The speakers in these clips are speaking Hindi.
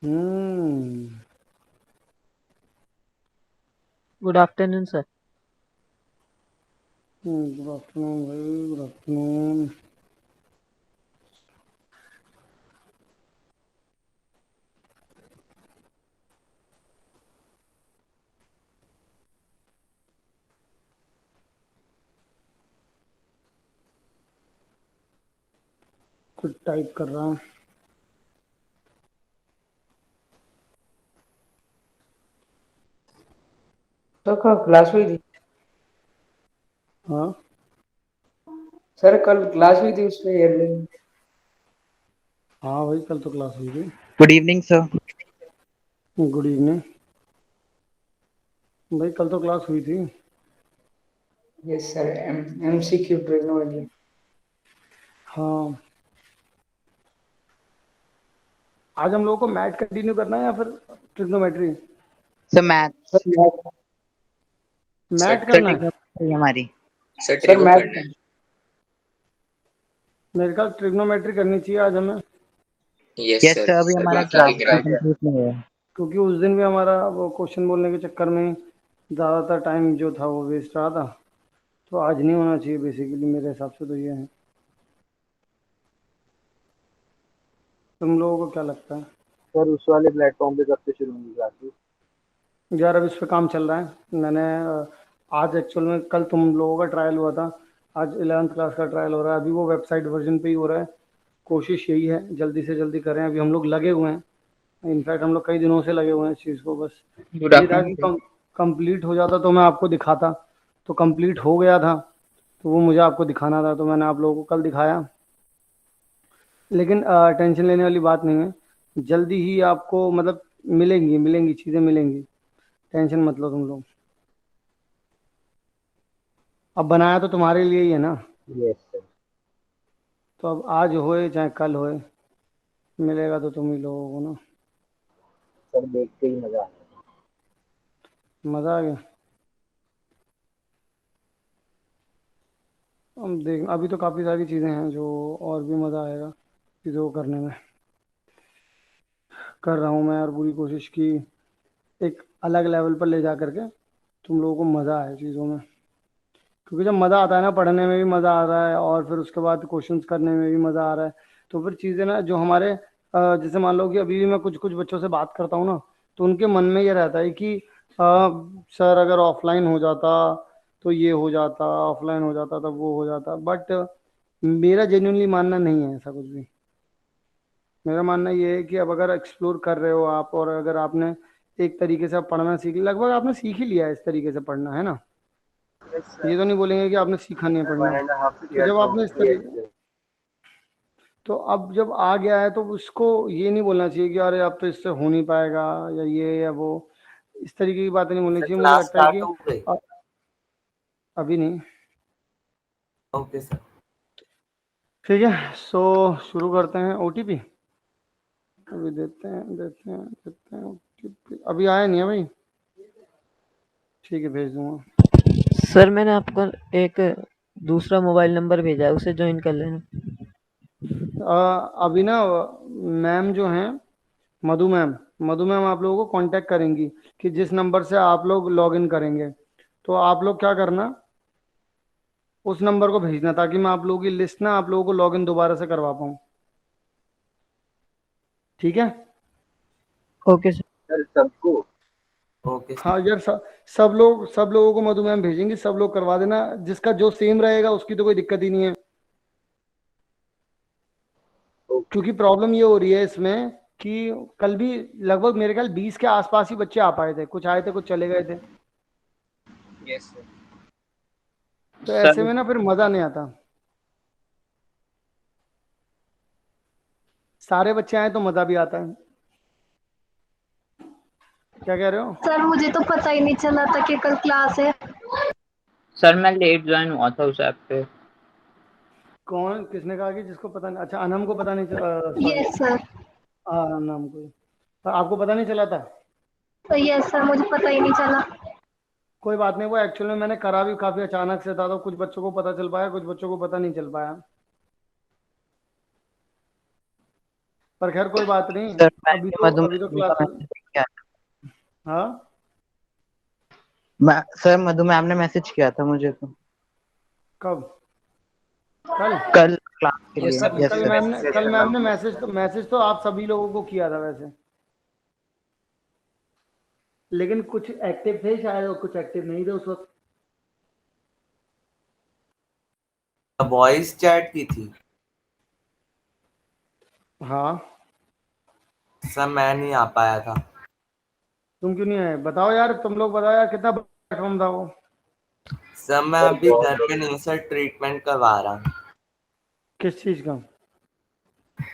हम्म। Good afternoon sir. Good afternoon भाई, गुड आफ्टरनून। कुछ टाइप कर रहा हूँ। तो कल क्लास हुई थी हाँ सर, कल क्लास हुई थी उसमें एयरलाइन। हाँ भाई, कल तो क्लास हुई थी। Good evening sir. Good evening भाई, कल तो क्लास हुई थी। Yes sir, MCQ trigonometry. हाँ, आज हम लोगों को मैथ कंटिन्यू करना है या फिर trigonometry? Sir math. Sir math. Math sir करना है। ट्रिग्नोमेट्री हमारी। Sir math. मेरे ख्याल ट्रिग्नोमेट्री करनी चाहिए आज हमें, यस सर, अभी हमारा क्लास कंप्लीट नहीं हुआ है। क्योंकि उस दिन भी हमारा वो क्वेश्चन बोलने के चक्कर में ज़्यादातर टाइम जो था वो वेस्ट रहा था। तो आज नहीं होना चाहिए बेसिकली, मेरे हिसाब से तो ये है। तुम लोगों को क्या लगता है? सर उस वाले प्लेटफॉर्म पे कब से शुरू होंगी क्लासेस? यार अब इस पे काम चल रहा है। मैंने आज एक्चुअल में, कल तुम लोगों का ट्रायल हुआ था, आज 11th क्लास का ट्रायल हो रहा है। अभी वो वेबसाइट वर्जन पे ही हो रहा है। कोशिश यही है जल्दी से जल्दी करें। अभी हम लोग लगे हुए हैं, इनफैक्ट हम लोग कई दिनों से लगे हुए हैं इस चीज़ को। बस गुड ये था कि आफ्टरनून। कंप्लीट हो जाता तो मैं आपको दिखाता। तो कंप्लीट हो गया था, तो वो मुझे आपको दिखाना था, तो मैंने आप लोगों को कल दिखाया। लेकिन टेंशन लेने वाली बात नहीं है, जल्दी ही आपको मतलब मिलेंगी मिलेंगी चीज़ें मिलेंगी। टेंशन मत लो तुम लोग। अब बनाया तो तुम्हारे लिए ही है ना, यस सर। तो अब आज होए चाहे कल होए, मिलेगा तो तुम ही लोगों को ना। सर देख के ही मजा आया। मज़ा आ गया। हम देख, अभी तो काफ़ी सारी चीज़ें हैं जो और भी मज़ा आएगा चीज़ों को करने में। कर रहा हूँ मैं यार पूरी कोशिश की एक अलग लेवल पर ले जा करके तुम लोगों को मज़ा आए चीज़ों में। क्योंकि जब मज़ा आता है ना, पढ़ने में भी मज़ा आ रहा है और फिर उसके बाद क्वेश्चंस करने में भी मज़ा आ रहा है, तो फिर चीज़ें ना जो हमारे जैसे मान लो कि अभी भी मैं कुछ कुछ बच्चों से बात करता हूँ ना, तो उनके मन में ये रहता है कि सर अगर ऑफलाइन हो जाता तो ये हो जाता, ऑफलाइन हो जाता तब वो हो जाता। बट मेरा जेन्युइनली मानना नहीं है ऐसा कुछ भी। मेरा मानना ये है कि अब अगर एक्सप्लोर कर रहे हो आप, और अगर आपने एक तरीके से पढ़ना सीख, लगभग आपने सीख ही लिया है इस तरीके से पढ़ना, है ना। यस ये सर। तो नहीं बोलेंगे कि आपने सीखा नहीं है वन पढ़ना। एंड हाफ तो ईयर जब तो आपने इस क्लियर तरीके, किया। तो अब जब आ गया है तो उसको ये नहीं बोलना चाहिए कि अरे अब तो इससे हो नहीं पाएगा या ये या वो। इस तरीके की बातें नहीं बोलनी सर चाहिए। मुझे क्लास लगता है कि स्टार्ट हो गई। अ- अभी नहीं। Okay sir. ठीक है, सो शुरू करते हैं। ओटीपी अभी देते हैं ओटीपी। अभी आया नहीं है भाई? ठीक है, भेज दूंगा। सर मैंने आपको एक दूसरा मोबाइल नंबर भेजा है, उसे ज्वाइन कर लेना। अभी ना मैम जो हैं, मधु मैम आप लोगों को कांटेक्ट करेंगी कि जिस नंबर से आप लोग लॉग इन करेंगे, तो आप लोग क्या करना, उस नंबर को भेजना ताकि मैं आप लोगों की लिस्ट ना आप लोगों को लॉग इन दोबारा से करवा पाऊँ। ठीक है। Okay sir. सर सबको? Okay sir. हाँ यार, सब लोगों को मधु मैम भेजेंगी, सब लोग करवा देना। जिसका जो सेम रहेगा उसकी तो कोई दिक्कत ही नहीं है। ओके। क्योंकि प्रॉब्लम ये हो रही है इसमें कि कल भी लगभग मेरे ख्याल 20 के आसपास ही बच्चे आ पाए थे, कुछ आए थे कुछ चले गए थे। Yes sir. तो ऐसे सर में ना फिर मजा नहीं आता। सारे बच्चे आए तो मजा भी आता है। क्या कह रहे हो? सर मुझे तो पता ही नहीं चला था कि कल क्लास है। सर मैं लेट ज्वाइन हुआ था उस ऐप पे। कौन, किसने कहा कि जिसको पता नहीं? अच्छा, अनम को पता नहीं, सॉरी। Yes sir. हाँ, अनम को। पर आपको पता नहीं चला था? यस सर, मुझे पता ही नहीं चला। कोई बात नहीं, वो एक्चुअल में मैंने करा भी काफी अचानक से था, तो कुछ बच्चों को पता चल पाया, कुछ बच्चों को पता नहीं चल पाया। पर खैर कोई बात नहीं। सर अभी मैंने तो अभी तो मधु मैम का क्लासेस। मैसेज किया हाँ। सर मधु मैम ने मैसेज किया था मुझे तो कब? कल? कल क्लास के Yes, लिए। sir. यस कल सर। मैम ने कल मैम ने मैसेज तो आप सभी लोगों को किया था वैसे, लेकिन कुछ एक्टिव थे शायद और कुछ एक्टिव नहीं थे उस वक्त। वॉइस चैट की थी हाँ। सर, मैं नहीं आ पाया था। तुम क्यों नहीं आए? बताओ यार, तुम लोग बताओ यार, कितना प्लेटफॉर्म था वो? सर मैं अभी घर पे नहीं सर, ट्रीटमेंट करवा रहा हूँ। किस चीज का?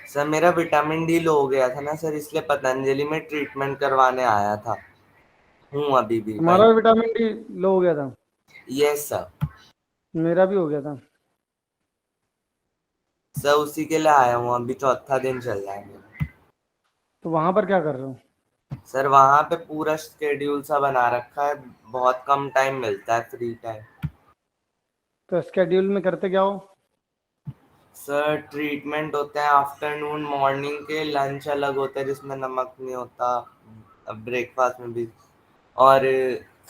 सर मेरा विटामिन डी लो हो गया था ना सर, इसलिए पतंजलि में ट्रीटमेंट करवाने आया था। हूँ अभी भी तुम्हारा भाई। भी विटामिन डी लो हो गया था? Yes sir. मेरा भी हो गया था। सर उसी के लिए आया हूँ, अभी चौथा दिन चल रहा है मेरा। तो वहां पर क्या कर रहे हो? सर वहाँ पे पूरा शेड्यूल सा बना रखा है, बहुत कम टाइम मिलता है फ्री टाइम। तो स्केड्यूल में करते क्या हो? सर ट्रीटमेंट होते हैं आफ्टरनून, मॉर्निंग के लंच अलग होता है जिसमें नमक नहीं होता, ब्रेकफास्ट में भी, और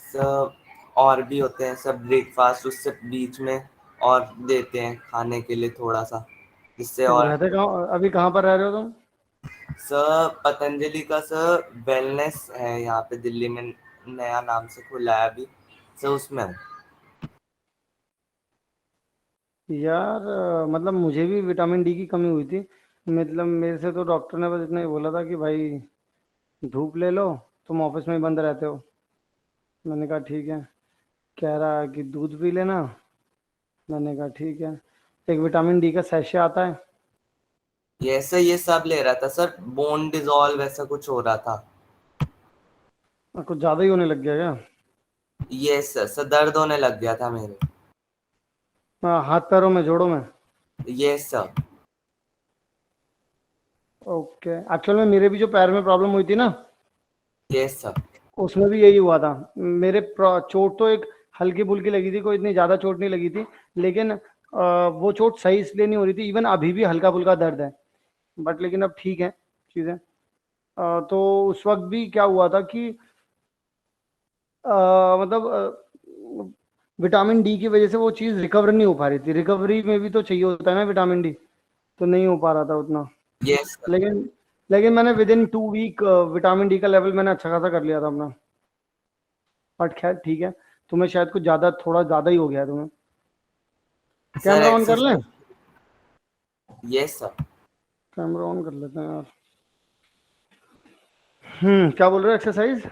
सब और भी होते हैं सब ब्रेकफास्ट उससे बीच में, और देते हैं खाने के लिए थोड़ा सा, जिससे तुम और। रहते कहाँ, अभी कहाँ पर रह रहे हो तुम? सर पतंजलि का सर वेलनेस है यहाँ पे दिल्ली में, नया नाम से खुला है अभी सर, उसमें हूँ। यार मतलब मुझे भी विटामिन डी की कमी हुई थी। मतलब मेरे से तो डॉक्टर ने बस इतना ही बोला था कि भाई धूप ले लो, तुम ऑफिस में ही बंद रहते हो। मैंने कहा ठीक है। कह रहा है कि दूध पी लेना। मैंने कहा ठीक है। एक विटामिन डी का सैशे आता है। ये सर ये सब ले रहा था सर, बोन डिजोल्व ऐसा कुछ हो रहा था। कुछ ज़्यादा ही होने लग गया क्या? ये सर दर्द होने लग गया था मेरे। हाँ, हाथ पैरों में, जोड़ों में? ये सर। ओके। एक्चुअल में मेरे भी जो पैर में प्रॉब्लम हुई थी ना, ये सर। उसमें भी यही हुआ था। मेरे चोट तो एक हल्की फुल्की लगी थी, कोई इतनी ज़्यादा चोट नहीं लगी थी। लेकिन वो चोट सही इसलिए नहीं हो रही थी, इवन अभी भी हल्का फुल्का दर्द है। बट लेकिन अब ठीक है चीज़ें। तो उस वक्त भी क्या हुआ था कि मतलब विटामिन डी की वजह से वो चीज़ रिकवर नहीं हो पा रही थी। रिकवरी में भी तो चाहिए होता है ना विटामिन डी, तो नहीं हो पा रहा था उतना। ये सर। लेकिन लेकिन मैंने within 2 week vitamin D का लेवल मैंने अच्छा खासा कर लिया था अपना। बट खैर ठीक है। तुम्हें शायद कुछ ज़्यादा, थोड़ा ज़्यादा ही हो गया है तुम्हें। सर कैमरा ऑन कर लें? एक्सरसाइज। ये सर। कैमरा ऑन कर लेते हैं यार। क्या बोल रहे हो? एक्सरसाइज?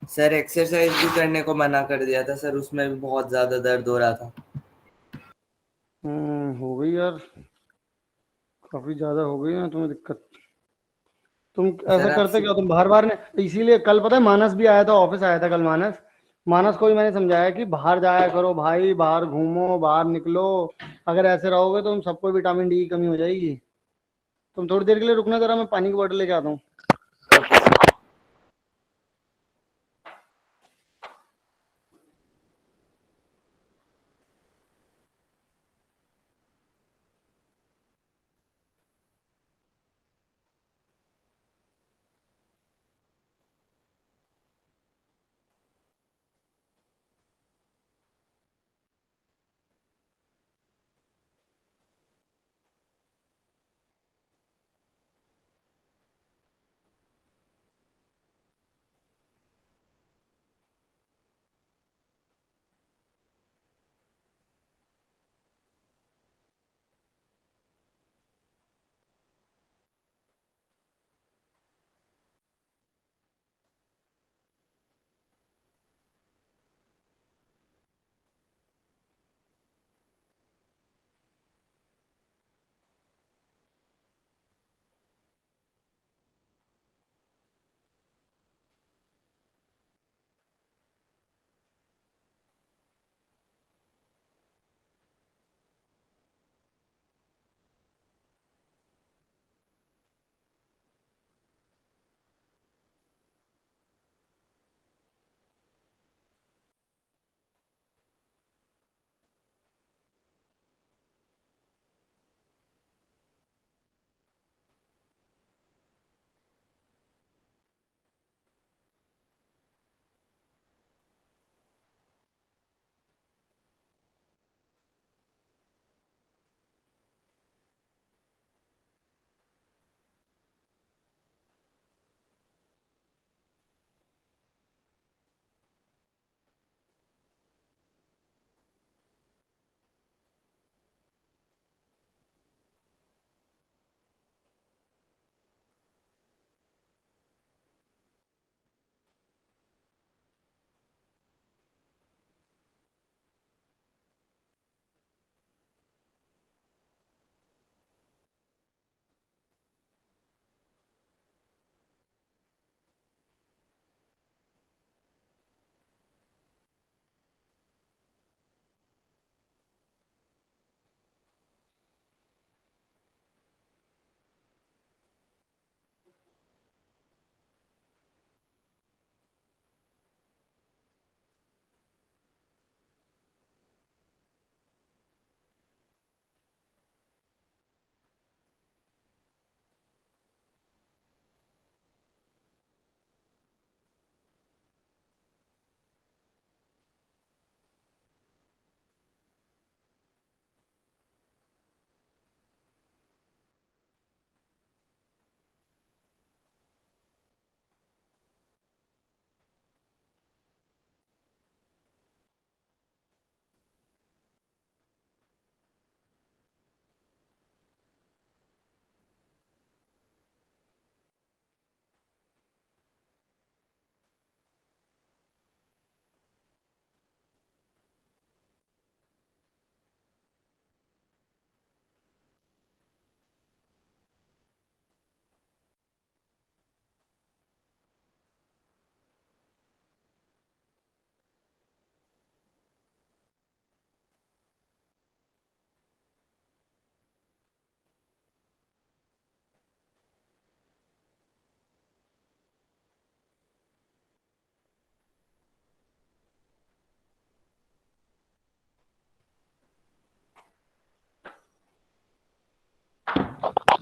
सर एक्सरसाइज भी करने को मना कर दिया था सर, उसमें भी बहुत ज्यादा दर्द हो रहा था। हो गई यार, काफ़ी ज़्यादा हो गई ना तुम्हें दिक्कत। तुम ऐसा सर आप करते क्या हो? तुम बाहर बाहर ने, इसीलिए कल पता है मानस भी आया था, ऑफिस आया था कल मानस। मानस को भी मैंने समझाया कि बाहर जाया करो भाई, बाहर घूमो, बाहर निकलो। अगर ऐसे रहोगे तो तुम सबको विटामिन डी की कमी हो जाएगी। तुम थोड़ी देर के लिए रुकना, जरा मैं पानी की बोतल लेके आता हूँ। Okay sir.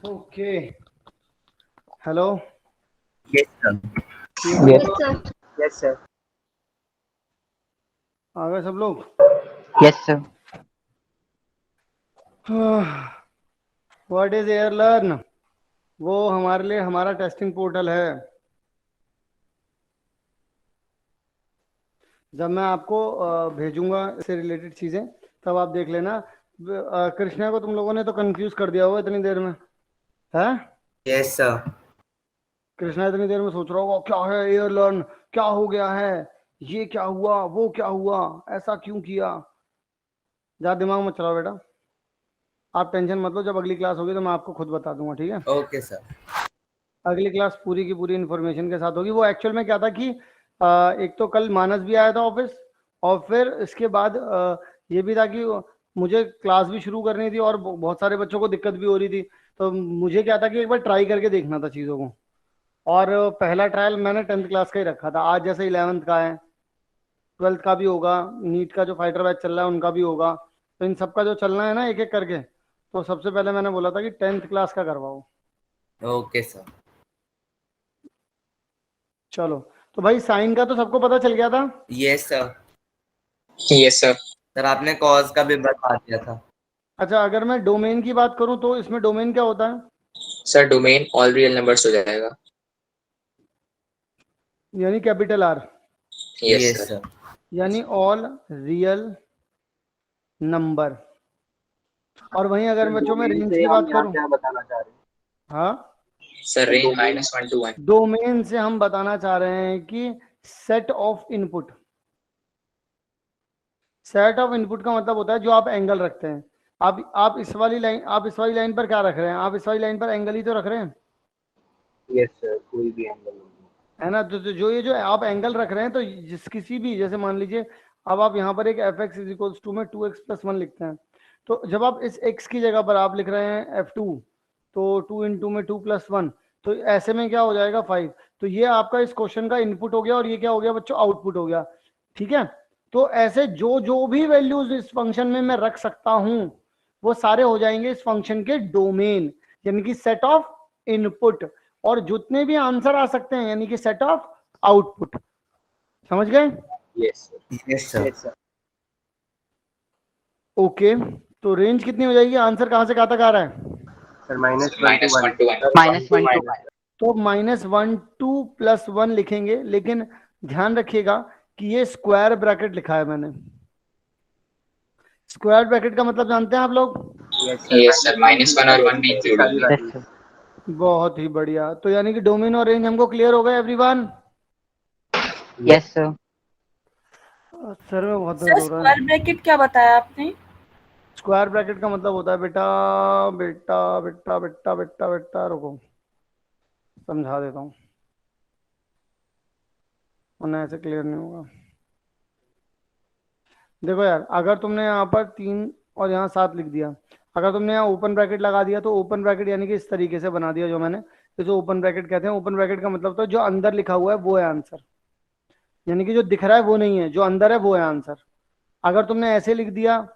Okay, hello, Yes, sir. Yes sir. Yes, sir. आ गए सब लोग? Yes, sir. What is air learn? वो हमारे लिए हमारा टेस्टिंग पोर्टल है। जब मैं आपको भेजूंगा इससे रिलेटेड चीजें, तब आप देख लेना। कृष्णा को तुम लोगों ने तो कंफ्यूज कर दिया होगा इतनी देर में, है? Yes sir. कृष्णा इतनी देर में सोच रहा होगा क्या है एयर लर्न, क्या हो गया है, ये क्या हुआ, वो क्या हुआ, ऐसा क्यों किया। ज्यादा दिमाग मत चलाओ बेटा, आप टेंशन मत लो, जब अगली क्लास होगी तो मैं आपको खुद बता दूंगा, ठीक है? Okay sir. अगली क्लास पूरी की पूरी इन्फॉर्मेशन के साथ होगी। वो एक्चुअल में क्या था कि एक तो कल मानस भी आया था ऑफिस, और फिर इसके बाद ये भी था कि मुझे क्लास भी शुरू करनी थी और बहुत सारे बच्चों को दिक्कत भी हो रही थी। तो मुझे क्या था कि एक बार ट्राई करके देखना था चीज़ों को। और पहला ट्रायल मैंने 10th क्लास का ही रखा था। आज जैसे 11th का है, 12th का भी होगा, नीट का जो फाइटर बैच चल रहा है उनका भी होगा, तो इन सबका जो चलना है ना एक एक करके, तो सबसे पहले मैंने बोला था कि 10th क्लास का करवाओ। Okay sir. चलो, तो भाई साइन का तो सबको पता चल गया था। Yes sir. Yes, sir. Sir आपने कॉज का भी बता दिया था। अच्छा, अगर मैं डोमेन की बात करूं तो इसमें डोमेन क्या होता है? Sir, domain all real numbers हो जाएगा. यानी capital R, Yes, yes sir. Sir. यानी ऑल रियल नंबर। और वहीं अगर बच्चों में रेंज से की हम बात यहाँ करूं, क्या बताना चाह रहे हैं? हाँ, Sir, range -1 to 1. डोमेन से हम बताना चाह रहे हैं कि set of input. Set of input का मतलब होता है जो आप एंगल रखते हैं। आप इस वाली लाइन पर क्या रख रहे हैं? आप इस वाली लाइन पर एंगल ही तो रख रहे हैं, Yes, sir. कोई भी एंगल नहीं। है ना? तो जो आप एंगल रख रहे हैं, तो जिस किसी भी, जैसे मान लीजिए अब आप यहाँ पर एक f x is equals to में 2x+1 लिखते हैं, तो जब आप इस x की जगह पर आप लिख रहे हैं f2, तो 2 इंटू में 2+1, तो ऐसे में क्या हो जाएगा 5। तो ये आपका इस क्वेश्चन का इनपुट हो गया और ये क्या हो गया बच्चों? आउटपुट हो गया, ठीक है? तो ऐसे जो भी वैल्यूज इस फंक्शन में मैं रख सकता हूं, वो सारे हो जाएंगे इस फंक्शन के डोमेन, यानी कि सेट ऑफ इनपुट। और जितने भी आंसर आ सकते हैं यानी कि सेट ऑफ आउटपुट। समझ गए? Yes, sir. Yes sir. Yes, sir. Okay, तो रेंज कितनी हो जाएगी? आंसर कहां से कहां तक आ रहा है? Sir, -1 to 1. -1 to 1. तो -1 to +1 लिखेंगे, लेकिन ध्यान रखिएगा कि ये स्क्वायर ब्रैकेट लिखा है मैंने। स्क्वायर ब्रैकेट का मतलब जानते हैं आप लोग? Yes, sir. -1 और 1 भी include होंगे. बहुत ही बढ़िया। तो यानी कि डोमेन और रेंज हमको क्लियर हो गए एवरीवन? Yes sir. सर में बहुत सर दर्द हो रहा है। स्क्वायर ब्रैकेट क्या बताया आपने? स्क्वायर ब्रैकेट का मतलब होता है बेटा बेटा बेटा बेटा बेटा बेटा रुको समझा देता हूँ, वरना ऐसे क्लियर नहीं होगा। देखो यार, अगर तुमने यहाँ पर 3 और यहाँ 7 लिख दिया, अगर तुमने यहाँ ओपन ब्रैकेट लगा दिया, तो ओपन ब्रैकेट यानी कि इस तरीके से बना दिया जो मैंने, इसे ओपन ब्रैकेट कहते हैं। ओपन ब्रैकेट का मतलब तो जो अंदर लिखा हुआ है वो है आंसर, यानी कि जो दिख रहा है वो नहीं है, जो अंदर है वो है आंसर। अगर तुमने ऐसे लिख दिया,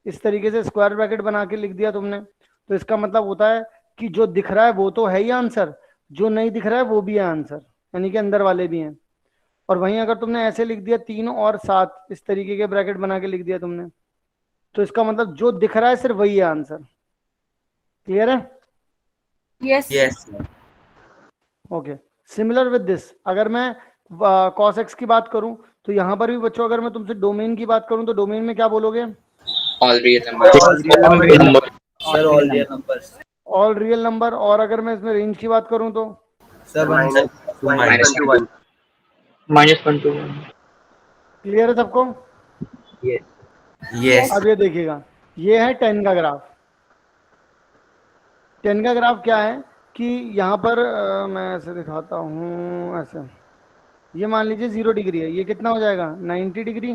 इस तरीके से स्क्वायर ब्रैकेट बना के लिख दिया तुमने, तो इसका मतलब होता है कि जो दिख रहा है वो तो है ही आंसर, जो नहीं दिख रहा है वो भी है आंसर, यानी कि अंदर वाले भी हैं। और वहीं अगर तुमने ऐसे लिख दिया 3 और 7, इस तरीके के ब्रैकेट बना के लिख दिया तुमने, तो इसका मतलब जो दिख रहा है सिर्फ वही है आंसर। क्लियर है? Yes yes okay. Similar with this, अगर मैं cos x की बात करूं, तो यहां पर भी बच्चों अगर मैं तुमसे डोमेन की बात करूं, तो डोमेन में क्या बोलोगे? All real numbers. Sir all real numbers. All real number. और अगर मैं इसमें रेंज की बात करूं तो सर -1 to 1. -1 to 1. क्लियर है सबको? Yes. यस अब ये देखिएगा, ये है 10 का ग्राफ। 10 का ग्राफ क्या है कि यहाँ पर मैं ऐसे दिखाता हूँ, ऐसे ये मान लीजिए 0 डिग्री है, ये कितना हो जाएगा? 90 डिग्री।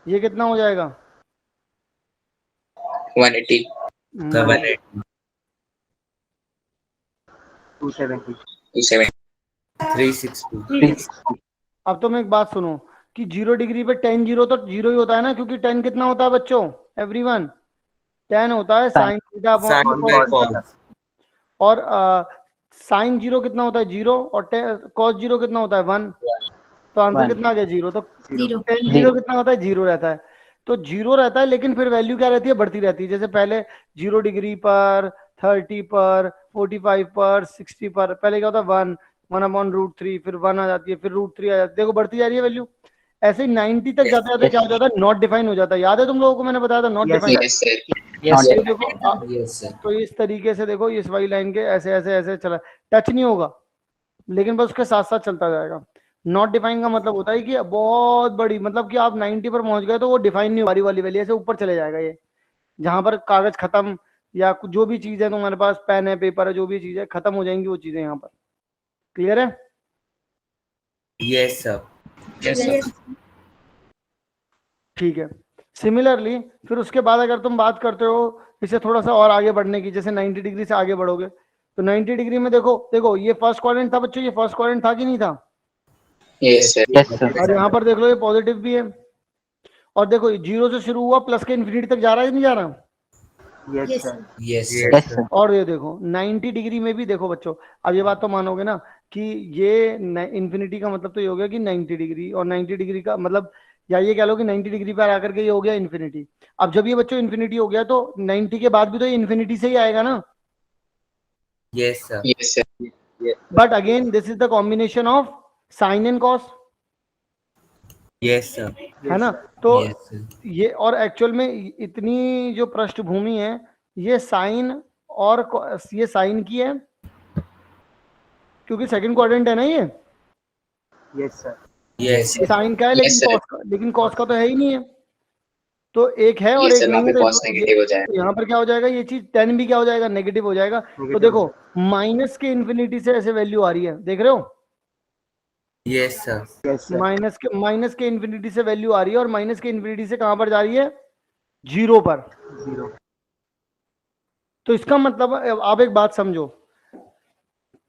ये कितना हो जाएगा? 180. 270. 270. 360। अब तो मैं एक बात सुनो कि 0 डिग्री पे 10 0 तो 0 ही होता है ना, क्योंकि 10 कितना होता है बच्चों? एवरीवन 10 होता है sine theta sine by cos. और साइन जीरो कितना होता है 0 और कॉस जीरो कितना होता है 1, तो आंसर 1 कितना आ गया 0। तो जीरो। टेन जीरो कितना होता है 0 रहता है, तो 0 रहता है लेकिन फिर वैल्यू क्या रहती है, बढ़ती रहती है। जैसे पहले 0 डिग्री पर, 30 पर, 45 पर, 60 पर, पहले क्या होता है 1, 1/√3, फिर 1 आ जाती है, फिर √3 आ जाती है, देखो बढ़ती जा रही है वैल्यू। ऐसे ही 90 तक जाते जाते क्या हो जाता है, नॉट डिफाइन हो जाता है। याद है तुम लोगों को मैंने बताया था not define. Yes, sir. Not तो देखो Yes, sir. तो इस तरीके से देखो इस वाली लाइन के ऐसे ऐसे ऐसे चला, टच नहीं होगा लेकिन बस उसके साथ साथ चलता जाएगा। नॉट डिफाइन का मतलब होता है कि बहुत बड़ी, मतलब कि आप 90 पर पहुंच गए तो वो डिफाइन नहीं, वाली वाली वैल्यू ऐसे ऊपर चले जाएगा। ये जहां पर कागज खत्म या जो भी चीज है तुम्हारे पास, पेन है, पेपर है, जो भी चीज है खत्म हो जाएंगी वो चीजें यहाँ पर। क्लियर है? Yes sir. Yes, sir. Yes. ठीक है। सिमिलरली फिर उसके बाद अगर तुम बात करते हो इसे थोड़ा सा और आगे बढ़ने की, जैसे 90 डिग्री से आगे बढ़ोगे तो 90 डिग्री में देखो देखो ये फर्स्ट क्वाड्रेंट था बच्चों, ये फर्स्ट क्वाड्रेंट था कि नहीं था? Yes, sir. Yes, sir. और यहाँ पर देख लो ये पॉजिटिव भी है, और देखो 0 से शुरू हुआ प्लस के इन्फिनिटी तक जा रहा है कि नहीं जा रहा? Yes, sir. Yes, sir. Yes, sir. और ये देखो 90 डिग्री में भी देखो बच्चों, अब ये बात तो मानोगे ना कि ये इन्फिनिटी का मतलब तो ये हो गया कि 90 डिग्री, और 90 डिग्री का मतलब, या ये कह लो कि 90 डिग्री पर आकर के ये हो गया इन्फिनिटी। अब जब ये बच्चों इन्फिनिटी हो गया तो 90 के बाद भी तो ये इन्फिनिटी से ही आएगा ना। Yes sir. Yes, sir. But again this is the combination of sine and cos, yes sir. है ना? तो Yes, sir. ये और एक्चुअल में इतनी जो पृष्ठभूमि है ये साइन और ये साइन की है क्योंकि सेकंड क्वाड्रेंट है ना ये। Yes Yes, sir. साइन का है Yes, sir. लेकिन कॉस का तो है ही नहीं है। तो एक है और Yes, एक sir. नहीं वहाँ है, पे तो cos negative हो जाएगा. यहाँ पर क्या हो जाएगा, ये चीज टेन भी क्या हो जाएगा, नेगेटिव हो जाएगा। तो देखो माइनस के इन्फिनिटी से ऐसे वैल्यू आ रही है, देख रहे हो? Yes sir. माइनस के इन्फिनिटी से वैल्यू आ रही है, और माइनस के इन्फिनिटी से कहां पर जा रही है, 0 पर। तो इसका मतलब आप एक बात समझो,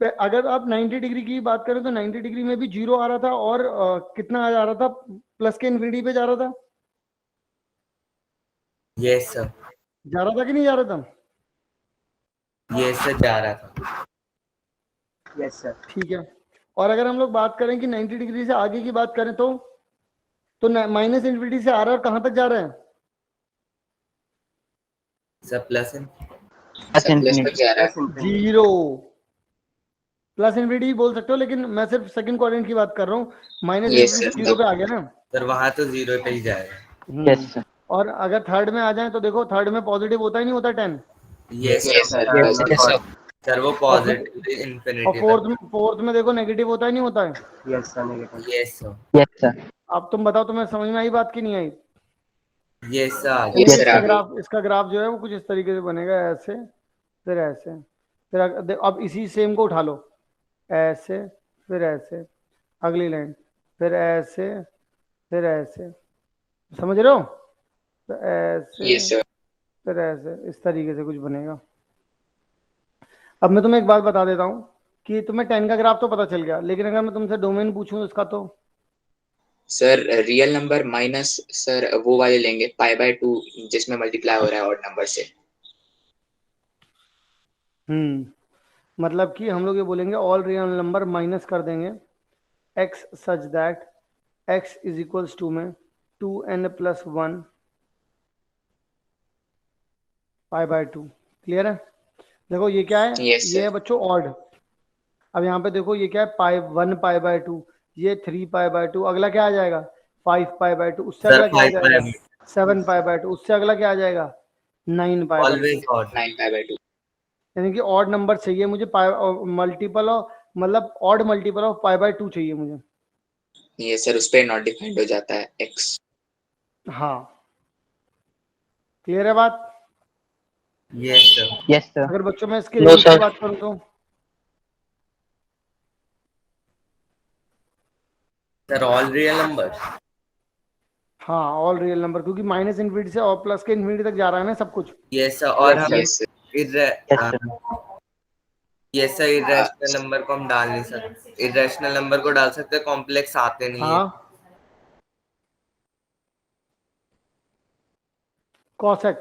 अगर आप 90 डिग्री की बात करें तो 90 डिग्री में भी 0 आ रहा था, और कितना आ जा रहा था, प्लस के इन्फिनिटी पे जा रहा था। Yes sir. जा रहा था कि नहीं जा रहा था? यस सर जा रहा था। ठीक है। और अगर हम लोग बात करें कि 90 डिग्री से आगे की बात करें तो माइनस इन्फिनिटी से आ रहा है और कहां तक जा रहा है? सर प्लस इन। Plus Sir, plus infinity. तक जा रहा है. 0 प्लस इन्फिनिटी बोल सकते हो, लेकिन मैं सिर्फ सेकंड क्वाड्रेंट की बात कर रहा हूँ। Minus Yes, infinity sir. 0 पे आ गया ना। सर वहां तो 0 पे ही जाएगा। Yes, sir. और अगर थर्ड में आ जाए तो देखो थर्ड में पॉजिटिव होता ही नहीं होता 10। Yes Yes, sir. Yes, Yes, sir. Sir वो पॉजिटिव और इन्फिनिटी फोर्थ में देखो नेगेटिव होता ही नहीं होता है। Yes sir. Yes, sir. अब तुम बताओ तुम्हें समझ में आई बात की नहीं आई? यस सर आ Yes, sir. इसका ग्राफ जो है वो कुछ इस तरीके से बनेगा, ऐसे फिर ऐसे, फिर अब इसी सेम को उठा लो, ऐसे फिर ऐसे, अगली लाइन फिर ऐसे फिर ऐसे, समझ रहे हो? तो ऐसे Yes, sir. फिर ऐसे, इस तरीके से कुछ बनेगा। अब मैं तुम्हें एक बात बता देता हूँ कि तुम्हें 10 का ग्राफ तो पता चल गया, लेकिन अगर मैं तुमसे डोमेन पूछूं इसका तो sir real number minus sir वो वाले लेंगे π/2 जिसमें मल्टीप्लाई हो रहा है ऑड नंबर से. मतलब कि हम लोग ये बोलेंगे ऑल रियल नंबर माइनस कर देंगे x such that x is equals to में 2n+1 π/2। क्लियर है? देखो ये क्या है, Yes, ये है sir. बच्चों ऑड। अब यहाँ पे देखो ये क्या है, 1 π/2, ये 3 π/2, अगला क्या आ जाएगा 5 π/2, उससे सर अगला क्या आ 5 जाएगा 7 π/2, उससे अगला क्या आ जाएगा 9 π/2। Always odd. 9 π/2. यानी कि ऑड नंबर चाहिए मुझे, मल्टीपल ऑफ, मतलब ऑड मल्टीपल ऑफ π/2 चाहिए मुझे। ये सर उस पे नॉट डिफाइंड हो जाता है x. हाँ क्लियर है बात? Yes sir. Yes, sir. अगर बच्चों में इसके No, रेंज की sir. बात करूं तो सर ऑल रियल नंबर। हाँ ऑल रियल नंबर, क्योंकि माइनस इन्फिनिटी से और प्लस के इन्फिनिटी तक जा रहा है ना सब कुछ। Yes sir. और हम Yes, sir. Yes, sir. Yes sir irrational number को हम डाल नहीं सकते, इरेशनल नंबर को डाल सकते, कॉम्प्लेक्स आते नहीं है। हाँ कॉसेक।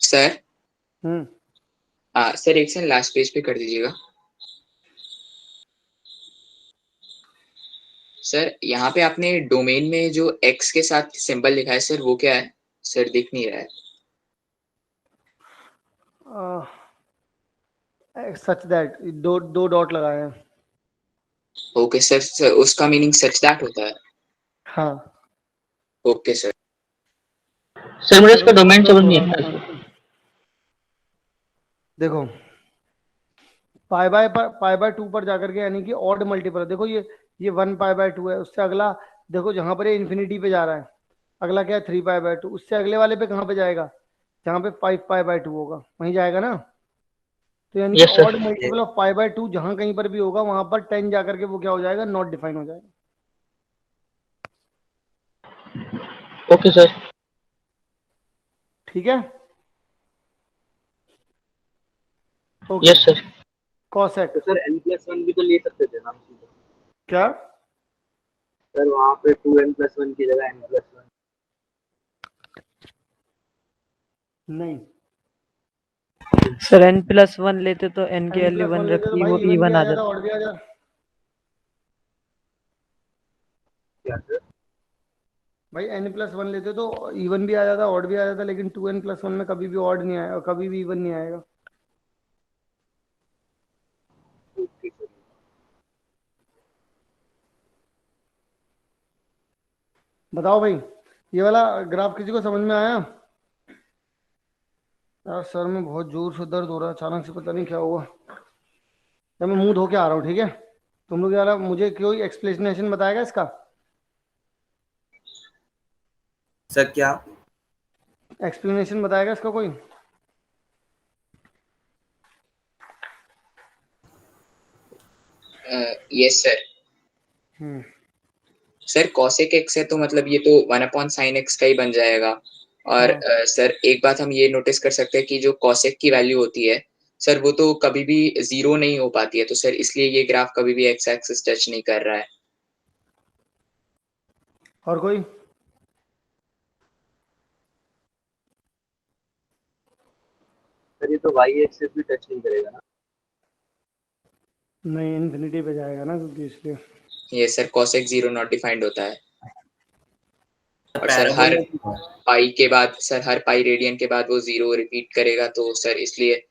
Sir, सर एक सेकंड, लास्ट पेज पे कर दीजिएगा। सर यहाँ पे आपने डोमेन में जो एक्स के साथ सिंबल लिखा है सर, वो क्या है? सर दिख नहीं रहा है। सच दैट, दो दो डॉट लगाए हैं। ओके सर, उसका मीनिंग सच दैट होता है? हाँ ओके सर। सर मुझे इसका चलो डोमेन मैं समझ नहीं थोड़ा सा आया। देखो, पाई बाय टू पर जाकर के, यानी कि ऑड मल्टीपल। देखो ये 1 पाई बाय 2 है, उससे अगला देखो जहां पर ये इन्फिनिटी पे जा रहा है, अगला क्या है 3 पाई बाय 2, उससे अगले वाले पे कहाँ पे जाएगा, जहाँ पे 5 पाई बाय 2 होगा वहीं जाएगा ना। तो यानी कि yes odd sir. Multiple of pi by 2 जहां कहीं पर भी होगा वहां पर 10 जाकर के वो क्या हो जाएगा, नॉट डिफाइन हो जाएगा। Okay sir. ठीक है, ओके। Yes sir. कॉसेक तो सर n+1 भी तो ले सकते थे ना हम सीधे। क्या? सर वहाँ पे 2n+1 की जगह n+1। नहीं, सर n+1 लेते तो n की वैल्यू n+1 1 लेते तो रखती, भाई वो इवन भी E1 आ आ जाता, जाता। ऑड भी आ जाता। क्या सर? भाई n+1 लेते तो इवन भी आ जाता, ऑड भी आ जाता, लेकिन 2n+1 में कभी भी ऑड नहीं आएगा, कभी भी इवन नहीं आएगा। Okay sir. बताओ भाई, ये वाला ग्राफ किसी को समझ में आया? यार सर में बहुत जोर से दर्द हो रहा है अचानक से, पता नहीं क्या हुआ। जब मैं मुंह धो के आ रहा हूँ, ठीक है? तुम लोग यार मुझे कोई एक्सप्लेनेशन बताएगा इसका? सर क्या? एक्सप्लेनेशन बताएगा इसका कोई? Yes sir. Hmm sir cosec x है तो मतलब ये तो 1/sin x का ही बन जाएगा। और हाँ सर एक बात हम ये नोटिस कर सकते हैं कि जो cosec की वैल्यू होती है सर, वो तो कभी भी 0 नहीं हो पाती है, तो सर इसलिए ये ग्राफ कभी भी x एक्सिस टच नहीं कर रहा है। और कोई? सर ये तो y एक्सिस भी टच नहीं करेगा ना। नहीं, इन्फिनिटी पे जाएगा ना, क्योंकि इसलिए। ये सर cosec 0 नॉट डिफाइंड होता है। और सर हर पैराबोला पाई के बाद, सर हर पाई रेडियन के बाद वो 0 रिपीट करेगा, तो सर इसलिए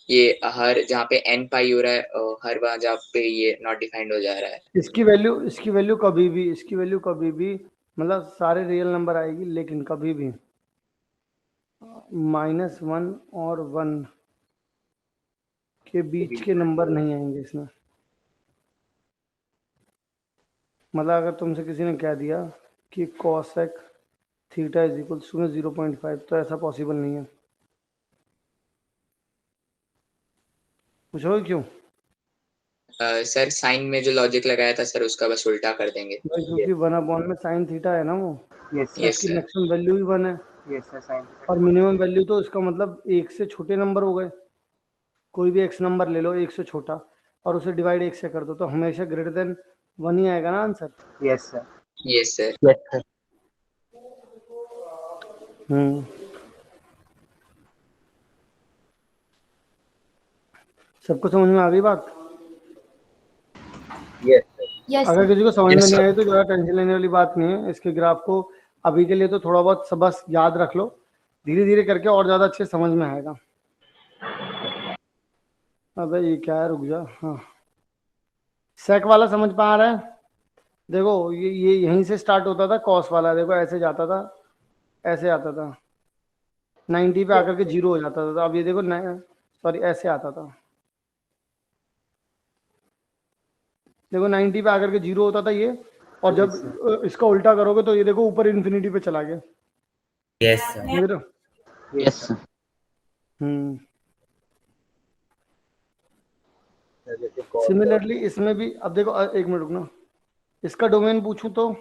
ये हर जहाँ पे n पाई हो रहा है हर वहाँ जहाँ पे ये नॉट डिफाइंड हो जा रहा है। इसकी वैल्यू कभी भी, इसकी वैल्यू कभी भी, मतलब सारे रियल नंबर आएगी, लेकिन कभी भी -1 और 1 के बीच के नंबर नहीं आएंगे इसमें। मतलब अगर तुमसे किसी ने कह दिया कि cosec theta is equal to 0.5, तो ऐसा पॉसिबल नहीं है। पूछोगे क्यों? सर साइन में जो लॉजिक लगाया था सर, उसका बस उल्टा कर देंगे। भाई क्योंकि 1 में साइन थीटा है ना, वो यस सर। यस उसकी सर। मैक्सिमम वैल्यू ही 1 है, यस सर साइन। और मिनिमम वैल्यू तो इसका मतलब एक से छोटे नंबर हो गए। कोई भी एक्स नंबर ले लो एक से छोटा, और उसे डिवाइड एक से कर दो, तो हमेशा ग्रेटर देन 1 ही आएगा ना answer. Yes sir. Yes sir. Yes sir. हम्म सबको समझ में आ गई बात? Yes sir. यस अगर सर। किसी को समझ में यस नहीं सर। आए तो ज़्यादा टेंशन लेने वाली बात नहीं है। इसके ग्राफ को अभी के लिए तो थोड़ा बहुत सब बस याद रख लो, धीरे धीरे करके और ज़्यादा अच्छे समझ में आएगा। अबे ये क्या है, रुक जा। हाँ, सेक वाला समझ पा रहा है? देखो ये यहीं से स्टार्ट होता था, कॉस वाला देखो ऐसे जाता था, ऐसे आता था, 90 पे आकर के 0 हो जाता था। तो अब ये देखो, सॉरी, ऐसे आता था, देखो 90 पे आकर के 0 होता था ये, और जब इसका उल्टा करोगे तो ये देखो ऊपर इन्फिनिटी पे चला गया। Yes sir. समझ रहे हो? Yes sir. हम्म जैसे cos सिमिलरली इसमें भी, अब देखो एक मिनट रुकना, इसका डोमेन पूछूं तो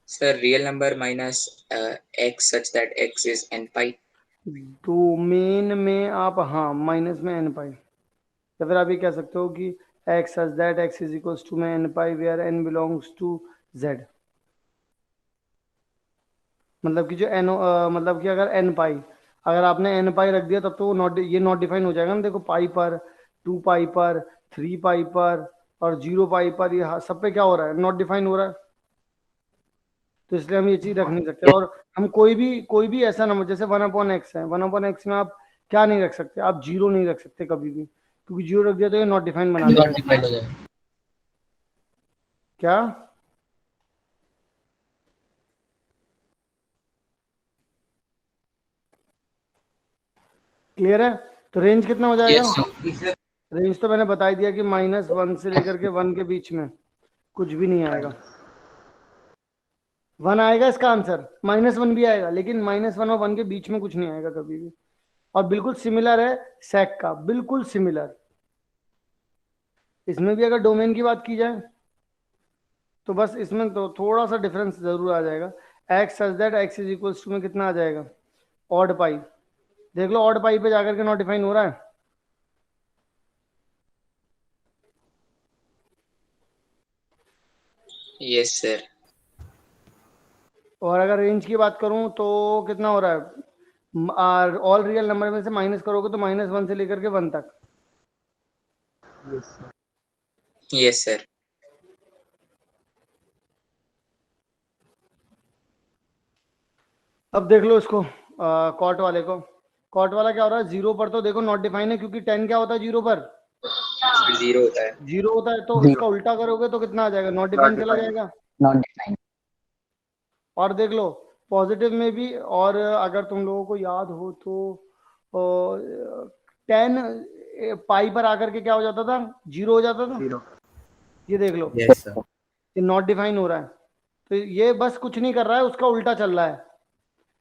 sir real number minus x such that x is n pi. Domain में आप, हाँ, माइनस में n पाई, या फिर आप ये कह सकते हो कि x such that x is equals to में n pi where n belongs to z। मतलब कि जो एन मतलब कि अगर एन पाई, अगर आपने एन पाई रख दिया तब तो वो नॉट डिफाइन हो जाएगा ना। देखो पाई पर, 2 पाई पर, 3 पाई पर और 0 पाई पर, ये सब पे क्या हो रहा है, नॉट डिफाइन हो रहा है। तो इसलिए हम ये चीज रख नहीं सकते। और हम कोई भी ऐसा नंबर जैसे 1/x है, 1/x में आप क्या नहीं रख सकते, आप जीरो नहीं रख सकते कभी भी, क्योंकि जीरो रख दिया तो ये नॉट डिफाइन बना देगा। नॉट डिफाइंड हो जाएगा। क्या क्लियर है? तो रेंज कितना हो जाएगा? Yes sir. रेंज तो मैंने बता ही दिया कि -1 से लेकर के 1 के बीच में कुछ भी नहीं आएगा। 1 आएगा इसका आंसर, -1 भी आएगा, लेकिन -1 और 1 के बीच में कुछ नहीं आएगा कभी भी। और बिल्कुल सिमिलर है सेक का, बिल्कुल सिमिलर। इसमें भी अगर डोमेन की बात की जाए तो बस इसमें तो थोड़ा सा डिफरेंस जरूर आ जाएगा। X such that x is equals to में कितना आ जाएगा, ऑड पाई। देख लो ऑड पाई पे जाकर के नॉट डिफाइन हो रहा है। Yes sir. और अगर रेंज की बात करूं तो कितना हो रहा है, ऑल रियल नंबर में से माइनस करोगे तो -1 से लेकर के 1 तक। Yes sir. अब देख लो इसको, कॉट वाले को। कॉट वाला क्या हो रहा है, 0 पर तो देखो नॉट डिफाइन है, क्योंकि 10 क्या होता है 0 पर, सर 0 होता है। 0 होता है। तो इसका उल्टा करोगे तो कितना आ जाएगा, नॉट नॉट डिफाइन चला डिफाइंड। जाएगा। Not defined. और देख लो पॉजिटिव में भी, और अगर तुम लोगों को याद हो तो 10 पाई पर आकर के क्या हो जाता था, 0 हो जाता था। 0। ये देख लो, यस सर। ये नॉट डिफाइन हो रहा है। तो ये बस कुछ नहीं कर रहा है, उसका उल्टा चल रहा है।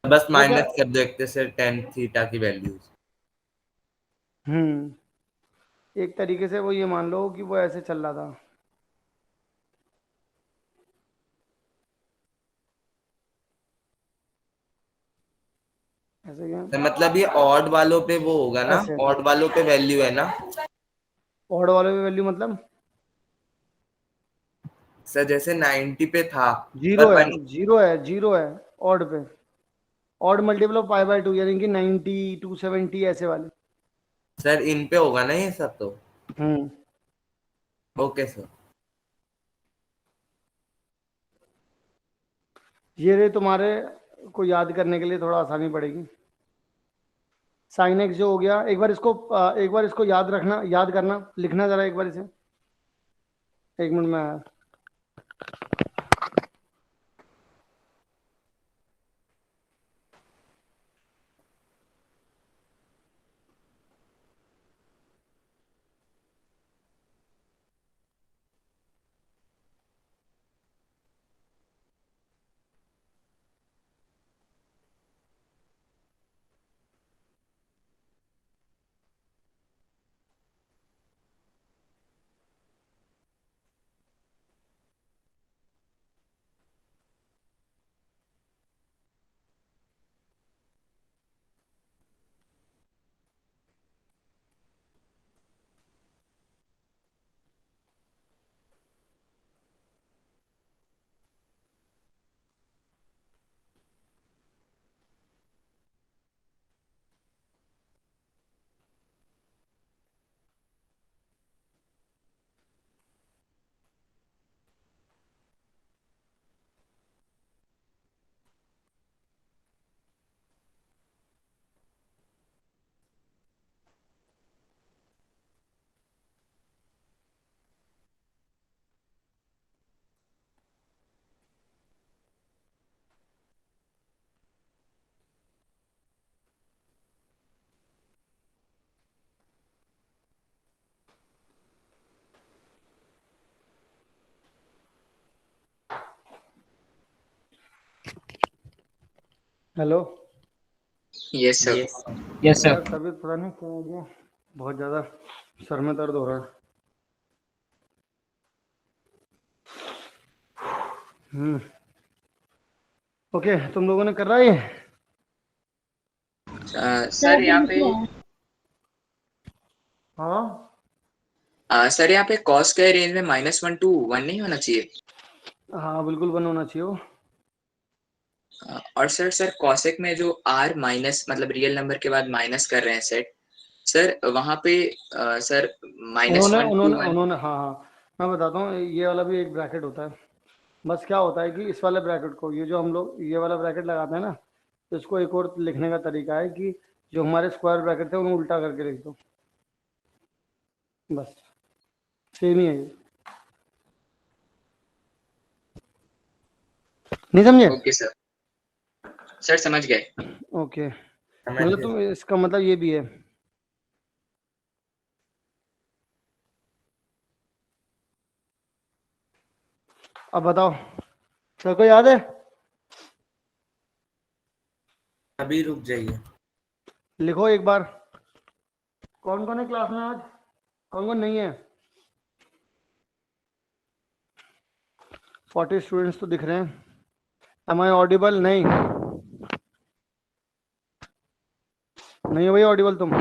बस वो क्या, माइनस कर दो एक से tan थीटा की वैल्यूज। एक तरीके से वो ये मान लो कि वो ऐसे चल रहा था। ऐसे क्या, तो मतलब ये ऑड वालों पे वो होगा ना, ऐसे ऑड वालों पे वैल्यू है ना ऑड वाले में वैल्यू मतलब सर, जैसे 90 पे था जीरो पर है, वन। जीरो है ऑड पे। ऑड मल्टीपल ऑफ पाई/2 यानी कि 90, 270 ऐसे वाले। सर इन पे होगा ना ये सब तो। हम्म ओके सर। ये रे तुम्हारे को याद करने के लिए थोड़ा आसानी पड़ेगी। साइन एक्स जो हो गया, एक बार इसको याद रखना, याद करना, लिखना जरा एक बार इसे। 1 मिनट में आया। हेलो। Yes sir. यस यार सर। तबीयत पता नहीं क्या हो गया, बहुत ज्यादा सर में दर्द हो रहा है। ओके, तुम लोगों ने कर रहा है ये? सर यहाँ पे हाँ सर यहाँ पे कॉस के रेंज में -1 to 1 नहीं होना चाहिए। हाँ बिल्कुल 1 होना चाहिए वो। और सर कॉसेक में जो r माइनस मतलब रियल नंबर के बाद माइनस कर रहे हैं सेट, सर वहां पे सर उन्होंने -1 to उन्होंने 1। उन्होंने हाँ हाँ, मैं बताता हूँ, ये वाला भी एक ब्रैकेट होता है। बस क्या होता है कि इस वाले ब्रैकेट को, ये जो हम लोग ये वाला ब्रैकेट लगाते हैं ना, तो इसको एक और लिखने का तरीका है कि जो हमारे स्क्वायर ब्रैकेट थे उन्हें उल्टा करके लिख दो, बस सेम ही है ये। नहीं समझे? ओके सर समझ गए। ओके, समझ मतलब गए। तुम इसका मतलब ये भी है। अब बताओ, सर को याद है? अभी रुक जाइए। लिखो एक बार, कौन कौन है क्लास में आज, कौन कौन नहीं है? 40 स्टूडेंट्स तो दिख रहे हैं। Am I audible? नहीं नहीं हो भाई ऑडिबल तुम।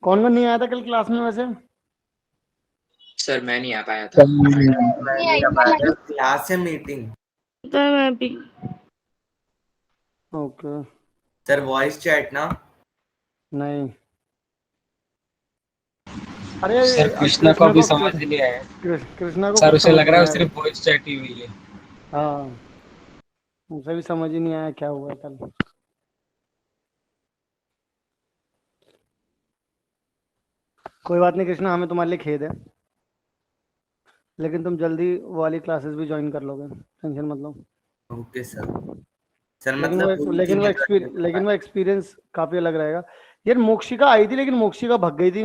कौन कौन नहीं आया था कल क्लास में वैसे? सर मैं नहीं आ पाया था। क्लास है meeting. Okay. Sir voice chat ना? नहीं, अरे सर कृष्णा को भी समझ नहीं आया। कृष्णा को सर कुछ उसे समझ लग नहीं रहा है आया। सिर्फ वॉइस चैट ही हुई है। हाँ, मुझे भी समझ ही नहीं आया क्या हुआ कल। कोई बात नहीं कृष्णा, हमें तुम्हारे लिए खेद है, लेकिन तुम जल्दी वो वाली क्लासेस भी ज्वाइन कर लोगे, टेंशन मत लो। ओके सर मतलब पूरी लेकिन चीजें करनी वो एक्सपीरियंस काफी अलग रहेगा। यार मोक्षिका आई थी, लेकिन मोक्षिका भग गई थी।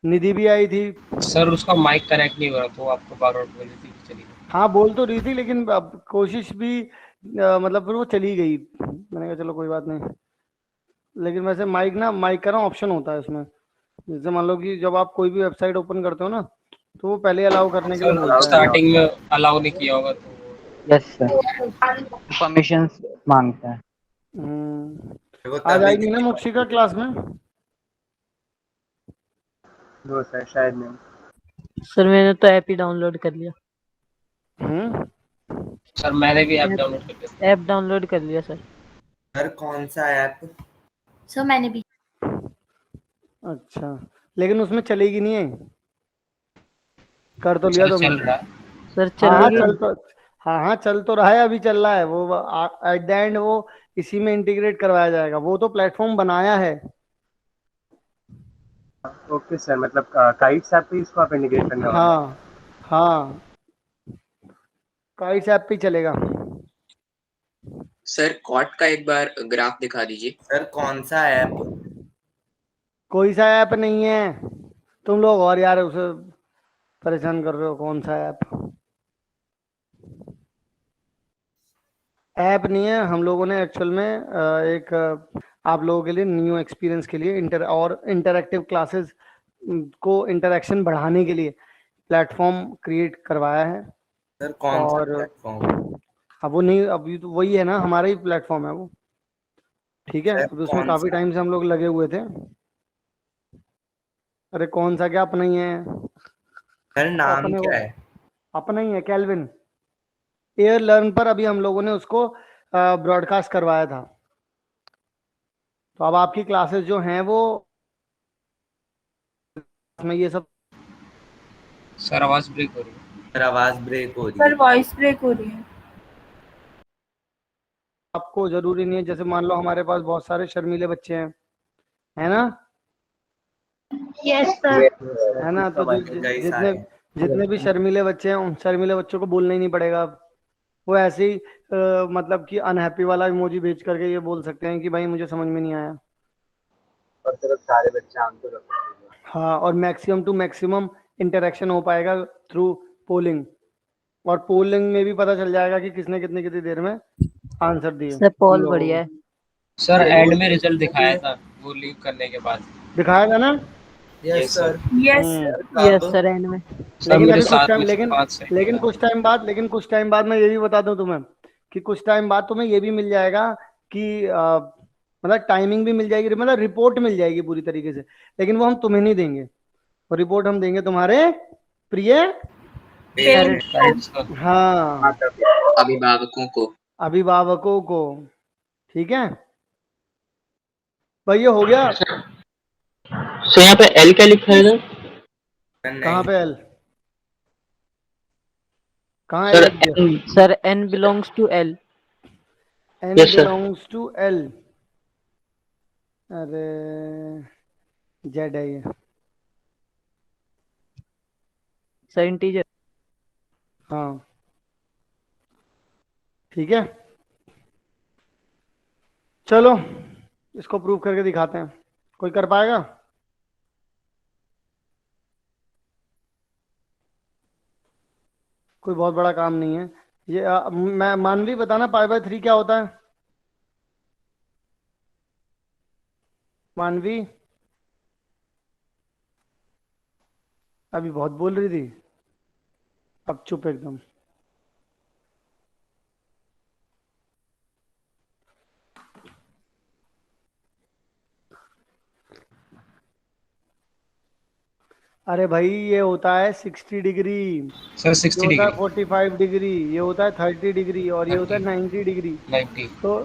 निधि भी आई थी। सर उसका माइक कनेक्ट नहीं हो रहा तो आपको बार बार बोल रही थी कि चलिए। हाँ बोल तो रही थी, लेकिन अब कोशिश भी मतलब फिर वो चली गई। मैंने कहा चलो कोई बात नहीं। लेकिन वैसे माइक का ना ऑप्शन होता है उसमें। जैसे मान लो कि जब आप कोई भी वेबसाइट ओपन करते हो ना, तो वो पहले अलाउ करने के लिए सर बोलता है। स्टार्टिंग में अलाउ नहीं किया होगा तो। यस सर, परमिशन मांगता है। वो आज तभी आएगी ना मोक्षिका क्लास में? नो सर, शायद नहीं। सर मैंने तो ऐप ही डाउनलोड कर लिया। सर मैंने भी ऐप डाउनलोड कर लिया। ऐप डाउनलोड कर लिया सर। सर कौन सा ऐप? सर मैंने भी। अच्छा, लेकिन उसमें चलेगी नहीं है। कर तो लिया सर चल तुमने? रहा है। सर हाँ हाँ चलेगी। चल तो, हाँ चल तो रहा है, अभी चल रहा है वो। एट द एंड वो इसी में इंटीग्रेट करवाया जाएगा, वो तो प्लेटफॉर्म बनाया है। ओके सर, मतलब काइट्स ऐप पे इसको आप इंटीग्रेट करने वाले हैं? हाँ हाँ, काइट्स ऐप पे ही चलेगा। सर कॉट का एक बार ग्राफ दिखा दीजिए। सर कौन सा ऐप? कोई सा ऐप नहीं है, तुम लोग और यार उसे परेशान कर रहे हो। कौन सा ऐप? ऐप नहीं है। हम लोगों ने एक्चुअल में एक आप लोगों के लिए न्यू एक्सपीरियंस के लिए इंटरैक्टिव क्लासेस को इंटरेक्शन बढ़ाने के लिए प्लेटफॉर्म क्रिएट करवाया है। सर कौन सा और प्लेटफॉर्म? अब वो नहीं, अभी तो वही है ना, हमारा ही प्लेटफॉर्म है वो। ठीक है, सर अभी उसमें कौन काफी सा? टाइम से हम लोग लगे हुए थे। अरे कौन सा क्या, अपना ही है। सर नाम अपने को क्या है? अपना ही है, कैल्विन। एयर लर्न पर अभी हम लोगों ने उसको ब्रॉडकास्ट करवाया था। तो अब आपकी क्लासेस जो हैं वो में ये सब। सर आवाज ब्रेक हो रही है। सर आवाज ब्रेक हो रही सर है। वॉइस ब्रेक हो रही है। आपको जरूरी नहीं है, जैसे मान लो हमारे पास बहुत सारे शर्मीले बच्चे हैं, है ना? Yes sir. है ना? तो कई जितने सारे। जितने भी शर्मीले बच्चे हैं, उन शर्मीले बच्चों को बोलना ही नहीं पड़ेगा अब। वो ऐसे ही मतलब कि अनहैप्पी वाला इमोजी भेज करके ये बोल सकते हैं कि भाई मुझे समझ में नहीं आया। और सिर्फ सारे बच्चे आंसर कर सकते हैं। हाँ, और मैक्सिमम टू मैक्सिमम इंटरेक्शन हो पाएगा थ्रू पोलिंग। और पोलिंग में भी पता चल जाएगा कि किसने कितनी कितनी देर में आंसर दिए सर तुम पॉल लोगों बढ़िया को। है। सर वो एंड में तो रिजल्ट वो भी दिखाया था वो लीव करने के बाद। दिखाएगा ना? Yes sir. Yes, hmm. Yes sir and में। सर लेकिन मेरे अभी कुछ साथ टाइम में से लेकिन 5 सेकंड लेकिन कुछ टाइम बाद मैं ये भी बता दूं तुम्हें कि कुछ टाइम बाद तुम्हें ये भी मिल जाएगा कि मतलब टाइमिंग भी मिल जाएगी, मतलब रिपोर्ट मिल जाएगी पूरी तरीके से, लेकिन वो हम तुम्हें नहीं देंगे, वो रिपोर्ट हम देंगे तुम्हारे प्रिय parents. पेरेंट्स का। हाँ अभिभावकों को। अभिभावकों को। ठीक है भाई, ये हो गया। सर यहाँ पे एल क्या लिखा है इधर? कहाँ पे एल, कहाँ एल सर लिख दिया? N. Sir N belongs to L. N yes sir. Belongs to L. अरे जेड है ये। Sir integer. हाँ ठीक है, चलो इसको प्रूव करके दिखाते हैं। कोई कर पाएगा? कोई बहुत बड़ा काम नहीं है ये। मैं मानवी बताना पाई बाय 3 क्या होता है? मानवी अभी बहुत बोल रही थी, अब चुप एकदम। अरे भाई ये होता है 60 डिग्री, सर ये 60 होता है डिग्री 45 डिग्री, ये होता है 30 डिग्री, और ये होता है 90 डिग्री। 90। तो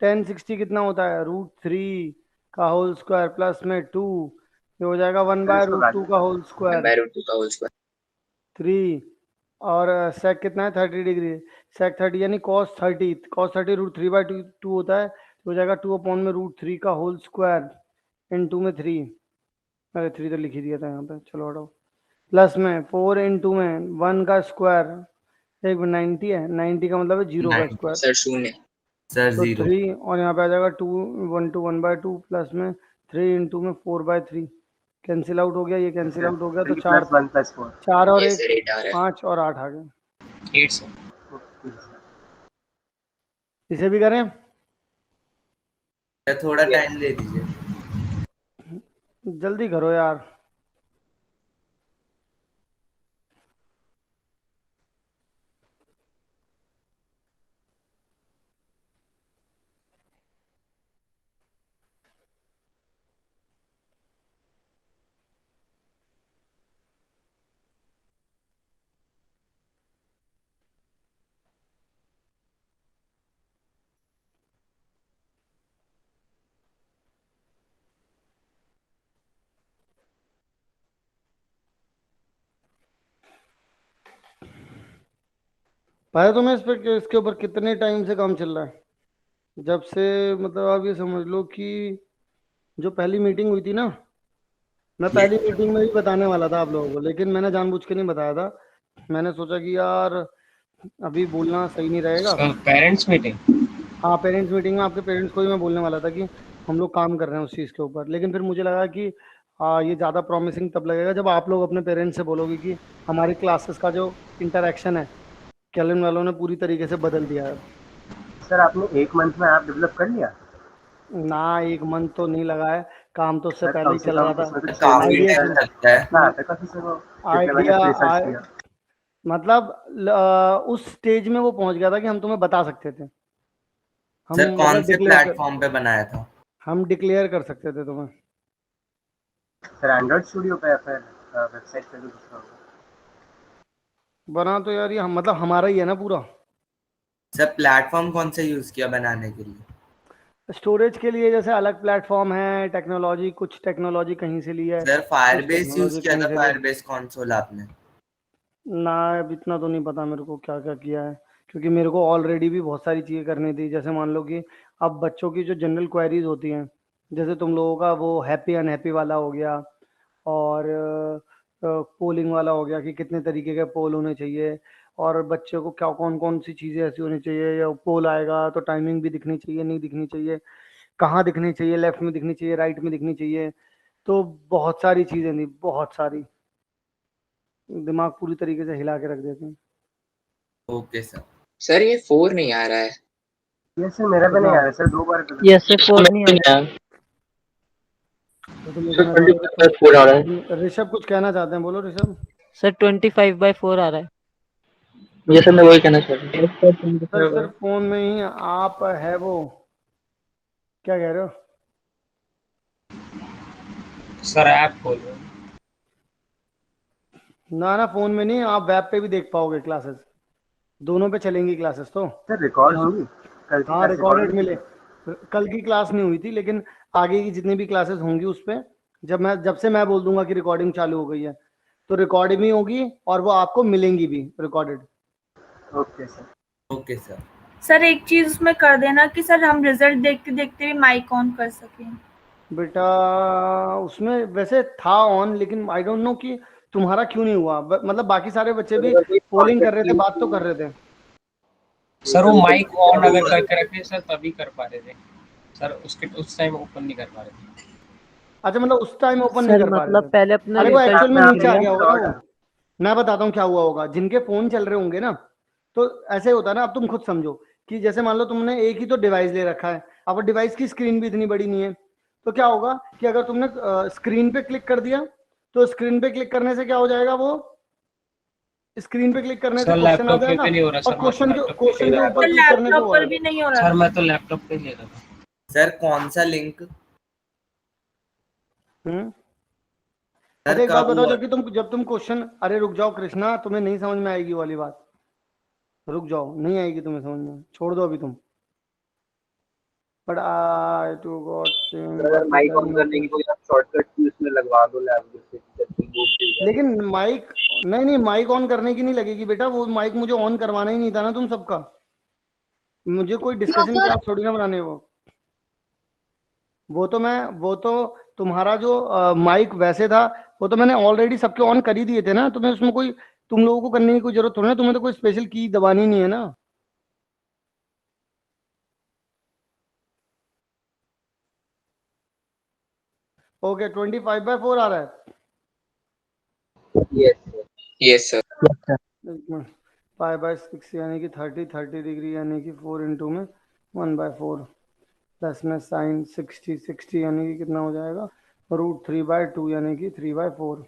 1060 कितना होता है? √3 का होल स्क्वायर प्लस में 2, ये हो जाएगा 1/√2 का होल स्क्वायर 1/√2 का होल स्क्वायर। 3। और सेक कितना है? 30 डिग्री। सेक 30 यानी cos 30 √3/2 होता है, तो हो जाएगा 2/√3 का होल स्क्वायर इन 2 में 3। अरे 3 तो लिख ही दिया था यहाँ पे, चलो हटाओ। प्लस में 4 इन 2 में 1 का स्क्वायर, एक 90 है, 90 का मतलब है 0 का 90 स्क्वायर, सर शून्य। सर तो 0। 3, और यहाँ पे आ जाएगा 2 1/2 प्लस में 3 इन 2 में 4/3। कैंसिल आउट हो गया, ये कैंसिल आउट हो गया, तो 4 1 + 4। 4 और ये 1 सर 8 आ रहा है। 5 और 8 आ गए। 8 सर। इसे भी करें? थोड़ा टाइम दे दीजिए। जल्दी करो यार। पता है तुम्हें इस पे इसके ऊपर कितने टाइम से काम चल रहा है? जब से, मतलब आप ये समझ लो कि जो पहली मीटिंग हुई थी ना, मैं पहली मीटिंग में भी बताने वाला था आप लोगों को, लेकिन मैंने जानबूझ के नहीं बताया था। मैंने सोचा कि यार अभी बोलना सही नहीं रहेगा। Parents meeting. हाँ पेरेंट्स मीटिंग में आपके पेरेंट्स को ही मैं बोलने वाला था कि हम लोग काम कर रहे हैं उस चीज़ के ऊपर, लेकिन फिर मुझे लगा कि ये ज़्यादा प्रॉमिसिंग तब लगेगा जब आप लोग अपने पेरेंट्स से बोलोगे कि हमारी क्लासेस का जो इंटरेक्शन है कैलन वालों ने पूरी तरीके से बदल दिया है। सर आपने 1 मंथ में ऐप डेवलप कर लिया? ना 1 मंथ तो नहीं लगा है, काम तो उससे सर पहले कम ही से चल कम रहा था। इसमें तो 6 काफी महीने टाइम लगता है। कितना आता है काफी से वो, जितने मैंने आइडिया रिसर्च किया। मतलब उस स्टेज में वो पहुंच गया था कि हम तुम्हें बता सकते थे, हम सर कौन मतलब से प्लेटफॉर्म पे बनाया था? हम डिक्लेयर कर सकते थे तुम्हें। सर एंड्रॉइड स्टूडियो पे या फिर वेबसाइट पे भी दूसरा होगा? बना तो यार ये हम मतलब हमारा ही है ना पूरा। सर प्लेटफॉर्म कौन से यूज किया बनाने के लिए? स्टोरेज के लिए जैसे अलग प्लेटफॉर्म है, टेक्नोलॉजी कुछ टेक्नोलॉजी कहीं से ली है, सर कुछ फायरबेस यूज टेक्नोलॉजी किया कहीं था, से ली। फायरबेस कंसोल आपने? ना अब इतना तो नहीं पता मेरे को क्या क्या किया है, क्योंकि मेरे को ऑलरेडी भी बहुत सारी चीज़ें करनी थी। जैसे मान लो कि अब बच्चों की जो जनरल क्वेरीज होती हैं, जैसे तुम लोगों का वो हैप्पी अनहैप्पी वाला हो गया, और पोलिंग वाला हो गया कि कितने तरीके के पोल होने चाहिए, और बच्चे को क्या कौन कौन सी चीज़ें ऐसी होनी चाहिए, या पोल आएगा तो टाइमिंग भी दिखनी चाहिए, नहीं दिखनी चाहिए, कहाँ दिखनी चाहिए, लेफ्ट में दिखनी चाहिए, राइट में दिखनी चाहिए। तो बहुत सारी चीज़ें थी, बहुत सारी, दिमाग पूरी तरीके से हिला के रख देते हैं। Okay sir. सर ये 4 नहीं आ रहा है। ये सर मेरा भी नहीं आ रहा सर, 2 बार यस सर 4 नहीं नहीं आया। आया। तुम सर इतना 25/4 आ रहा है। ऋषभ कुछ कहना चाहते हैं, बोलो ऋषभ। सर 25/4 आ रहा है। ये सर मैं वही कहना चाह रहा हूँ। सर सिर्फ फोन में ही आप है वो, क्या कह रहे हो? सर ऐप खोल रहे हो। ना ना, फोन में नहीं, आप वेब पे भी देख पाओगे क्लासेस, दोनों पे चलेंगी क्लासेस तो। सर रिकॉर्ड होंगी कल की हाँ क्लास रिकॉर्ड रिकॉर्डेड मिले। कल की क्लास नहीं हुई थी, लेकिन आगे की जितनी भी क्लासेस होंगी उस पे जब से मैं बोल दूंगा कि रिकॉर्डिंग चालू हो गई है, तो रिकॉर्डिंग भी होगी और वो आपको मिलेंगी भी recorded. Okay sir. Okay sir. Sir एक चीज उसमें कर देना कि सर हम रिजल्ट देखते देखते भी माइक ऑन कर सकें। बेटा उसमें वैसे था ऑन, लेकिन आई डोंट नो कि तुम्हारा क्यों नहीं हुआ। मतलब बाकी सारे बच्चे भी पोलिंग कर रहे थे, बात तो कर रहे थे। सर वो माइक ऑन अगर करके रखे सर तभी कर पा रहे थे सर, उसके उस टाइम ओपन नहीं कर पा रहे थे। अच्छा, मतलब उस टाइम ओपन नहीं सर कर पा रहे मतलब थे। पहले अपना अरे वो रिजल्ट एक्चुअल में देख नीचे आ लिया। गया होगा ना वो। मैं बताता हूँ क्या हुआ होगा, जिनके फोन चल रहे होंगे ना, तो ऐसे होता है ना। अब तुम खुद समझो कि जैसे मान लो तुमने एक ही तो डिवाइस ले रखा है, अब डिवाइस की स्क्रीन भी इतनी बड़ी नहीं है, तो क्या होगा कि अगर तुमने स्क्रीन पे क्लिक कर दिया, तो स्क्रीन पे क्लिक करने से क्या हो जाएगा, वो स्क्रीन पे क्लिक करने से सर क्वेश्चन आ लैपटॉप पे जाएगा, भी नहीं हो रहा और सर, मैं तो लैपटॉप पे ले क्वेश्चन के रहा ऊपर सर क्लिक करने से लैपटॉप वो पर आएगा। भी नहीं हो था रहा सर, था। मैं तो लैपटॉप पे ले रहा था। सर कौन सा लिंक? हम्म। सर अच्छा एक बात कब बताओ, हुआ? जब तुम क्वेश्चन, अरे रुक जाओ कृष्णा, तुम्हें नहीं समझ में आएगी वो वाली बात, रुक जाओ, नहीं आएगी तुम्हें समझ में, छोड़ दो अभी तुम। But I too got same अगर माइक वर्टिकल ऑन करने की नोटिस। कोई आप शॉर्टकट की उसमें लगवा दो लैब जैसे जब तुम बोर्ड पे जाए। लेकिन माइक, नहीं नहीं, माइक ऑन करने की नहीं लगेगी बेटा, वो माइक मुझे ऑन करवाना ही नहीं था ना तुम सबका। मुझे कोई डिस्कशन क्लास थोड़ी ना बनाने वो तो तुम्हारा जो माइक वैसे था, वो तो मैंने ऑलरेडी सबके ऑन कर ही दिए थे ना। तुम्हें उसमें कोई, तुम लोगों को करने की कोई जरूरत थोड़ी ना, तुम्हें तो कोई स्पेशल की दबानी नहीं है ना। ओके 25/4 आ रहा है। Yes yes sir. एक मिनट, 5/6 यानी कि 30 यानी कि 4 में 1/4, प्लस में साइन 60 यानी कि कितना हो जाएगा, √3/2 यानी कि 3/4,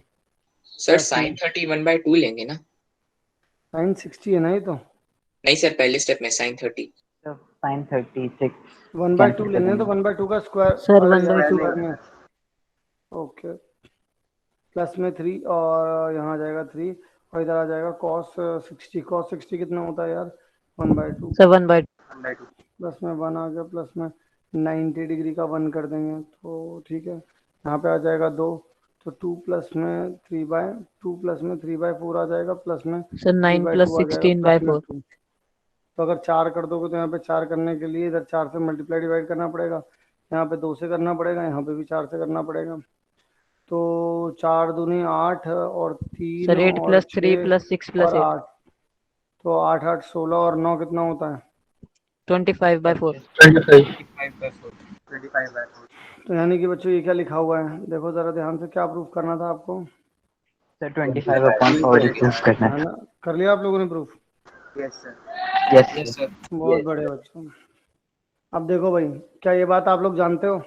सर प्लस में साइन 30 1/2 लेंगे ना? साइन 60 है ना ये तो। नहीं सर, पहले स्टेप में साइन 30। साइन 36 1/2 कैंसिल कर लेने हैं तो देंगे। 1/2 का स्क्वायर सर अगर यहाँ 1/2 स्क्वायर में, ओके, प्लस में 3 और यहाँ आ जाएगा 3, और इधर आ जाएगा cos 60 कितना होता है यार, 1/2, सर 1/2 प्लस में 1 आ गया, प्लस में 90 डिग्री का 1 कर देंगे तो ठीक है। यहाँ पे आ जाएगा 2, तो 2 प्लस में 3/4 आ जाएगा, प्लस में सर 9 + 3/2 आ जाएगा, प्लस में 16/4। 2। तो अगर 4 कर दोगे तो यहाँ पे 4 करने के लिए इधर 4 से मल्टीप्लाई डिवाइड करना पड़ेगा, यहाँ पे 2 से करना पड़ेगा, यहाँ पे भी 4 से करना पड़ेगा। तो 4 दूनी 8 और 3 सर 8 और + 3 6 + 6 और + 8 8, तो 8 8 16 और 9 कितना होता है, 25/4। 25। 25/4। तो यानी कि बच्चों ये क्या लिखा हुआ है, देखो जरा ध्यान से, क्या प्रूफ करना था आपको, सर 25/4 प्रूफ करना है था। ना? कर लिया आप लोगों ने proof? Yes sir. Yes yes sir. बहुत बड़े बच्चों। अब देखो भाई, क्या ये बात आप लोग जानते हो?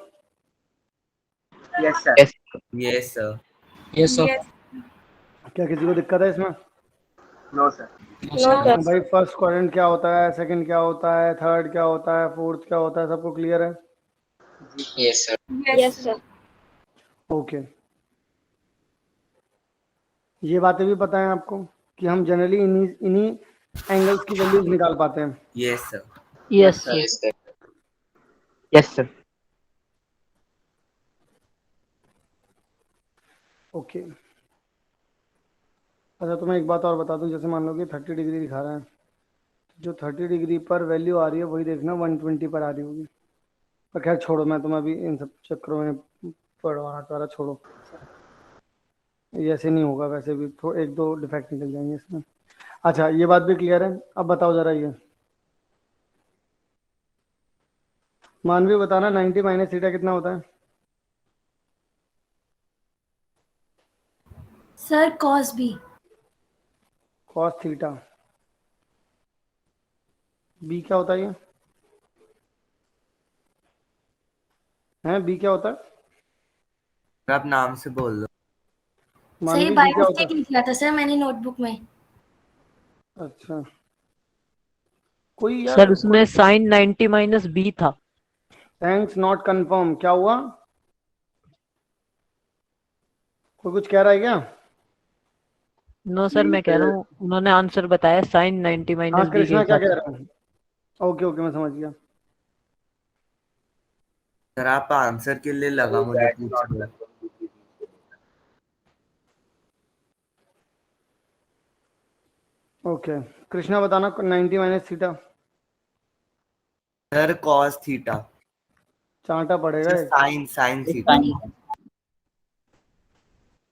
Yes sir. Yes yes sir. Yes sir. Yes. क्या किसी को दिक्कत है इसमें? No sir. भाई फर्स्ट क्वाड्रेंट क्या होता है, सेकंड क्या होता है, थर्ड क्या होता है, फोर्थ क्या होता है, सबको क्लियर है? Yes sir. Yes sir. Okay, ये बातें भी पता है आपको कि हम जनरली इन्हीं इन्हीं एंगल्स की वैल्यूज निकाल पाते हैं। Yes sir. Yes sir. Yes sir. Yes sir. Okay, अच्छा तो मैं एक बात और बता दूं, जैसे मान लो कि 30 डिग्री दिखा रहा है, जो 30 डिग्री पर वैल्यू आ रही है वही देखना 120 पर आ रही होगी। पर खैर छोड़ो, मैं तुम्हें अभी इन सब चक्करों में पढ़वाना चाह रहा, छोड़ो, ये ऐसे नहीं होगा, वैसे भी तो एक दो डिफेक्ट निकल जाएंगे इसमें। अच्छा ये बात भी क्लियर है, अब बताओ जरा ये मानवी बताना, 90 - थीटा कितना होता है? Sir cos B. Cos theta, B क्या होता है ये है, बी क्या होता है? आप नाम से बोल दो। सही मानवी बाय जी क्या होता मिस्टेक है? लिख लिया था सर मैंने नोटबुक में। अच्छा, कोई सर यार उसमें साइन 90 माइनस बी था। थैंक्स नॉट कंफर्म क्या हुआ? कोई कुछ कह रहा है क्या? नो सर, मैं कह रहा हूँ उन्होंने आंसर बताया साइन 90 हाँ माइनस बी के कृष्णा क्या हिसाब कह से। रहा है? ओके ओके मैं समझ गया। सर आप आंसर के लिए लगा मुझे पूछ रहे हो। ओके कृष्णा बताना 90 minus theta. Sir cos theta. चांटा पड़ेगा सर एक। Sine theta.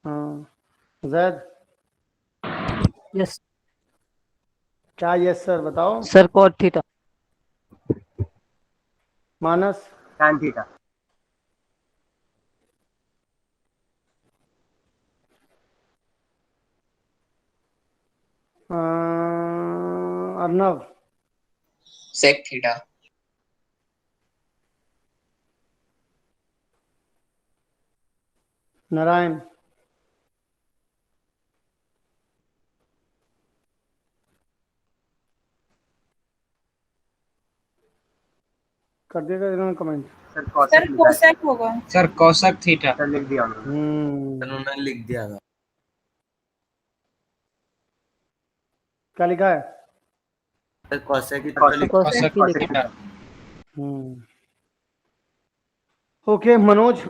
हाँ जैद यस क्या? यस सर बताओ। Sir, cot theta. Manas tan theta. Arnav sec theta. Narayan कर देगा इन्होंने कमेंट। सर सर cosec लिखा है। कोसेक होगा। Sir cosec theta. सर लिख दिया उन्होंने। सर उन्होंने लिख दिया था। क्या लिखा है? सर कॉसेक ही तो cosec लिख। कोसेक ही cosec लिखा। थीटा। ओके मनोज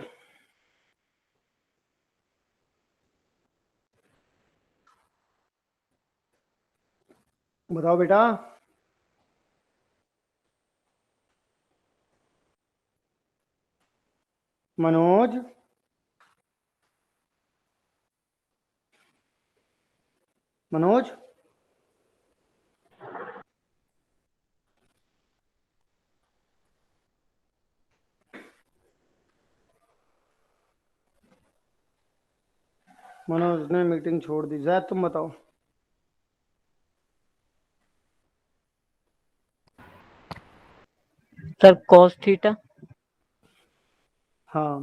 बताओ बेटा। मनोज मनोज मनोज ने मीटिंग छोड़ दी। जैद तुम बताओ। Sir cos theta. हाँ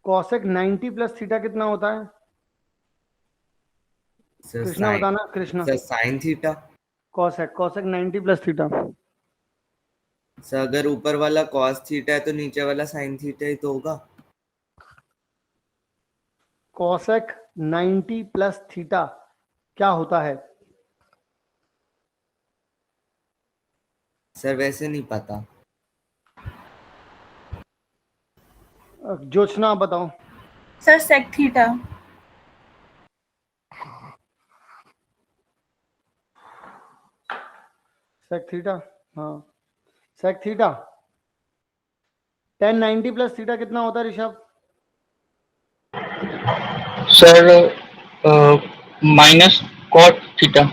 कॉसेक 90 प्लस थीटा कितना होता है? सर कृष्णा बताना Krishna. Sir sine theta. Cosec cosec 90 plus theta. Sir अगर ऊपर वाला कॉस थीटा है तो नीचे वाला साइन थीटा ही तो होगा। कॉसेक 90 प्लस थीटा क्या होता है? सर वैसे नहीं पता। जोशना आप बताओ। Sir sec theta. Sec theta हाँ सेक थीटा 1090 प्लस थीटा कितना होता है Rishabh? Sir minus cot theta.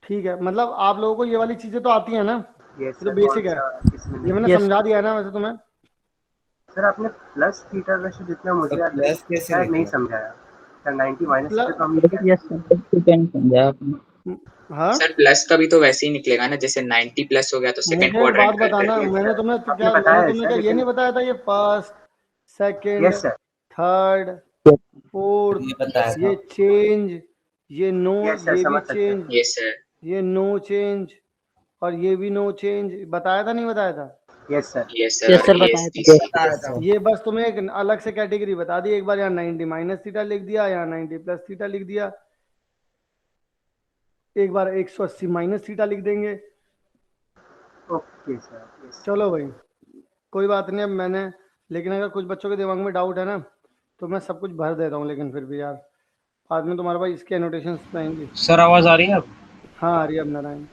ठीक है मतलब आप लोगों को ये वाली चीजें तो आती है ना? ये ये तो सर बेसिक है। किसमें ये मैंने Yes. समझा दिया है ना वैसे तुम्हें। सर आपने प्लस थीटा वैसे जितना मुझे सर याद है प्लस कैसे शायद नहीं निकला? समझाया। सर 90 माइनस प्लस थीटा तो हम लिख यस सर। समझा आपने। हाँ सर प्लस का भी तो वैसे ही निकलेगा ना, जैसे 90 प्लस हो गया तो सेकंड मुझे एक बात क्वाड्रेंट कर बताना। करके। मैंने तुम्हें तो आपने क्या बताया मैंने है तुम्हें सर क्या ये लेकिन नहीं बताया था ये first second yes sir third fourth ये बताया ये था। चेंज ये नो यस सर ये भी समझ सकते हैं। Change yes sir. ये नो चेंज और ये भी नो चेंज बताया था नहीं बताया था? Yes sir yes Yes, sir sir, ये बताया था। बताया था। ये बस तुम्हें एक अलग से कैटेगरी बता दी। एक बार यहाँ 90 माइनस थीटा लिख दिया, यहाँ 90 प्लस थीटा लिख दिया, एक बार 180 माइनस थीटा लिख देंगे। Okay sir yes. चलो भाई कोई बात नहीं। अब मैंने लेकिन अगर कुछ बच्चों के दिमाग में डाउट है ना तो मैं सब कुछ भर देता हूँ, लेकिन फिर भी यार बाद में तुम्हारे पास इसके एनोटेशंस रहेंगी। सर आवाज आ रही है अब? हाँ आ रही है अब नारायण।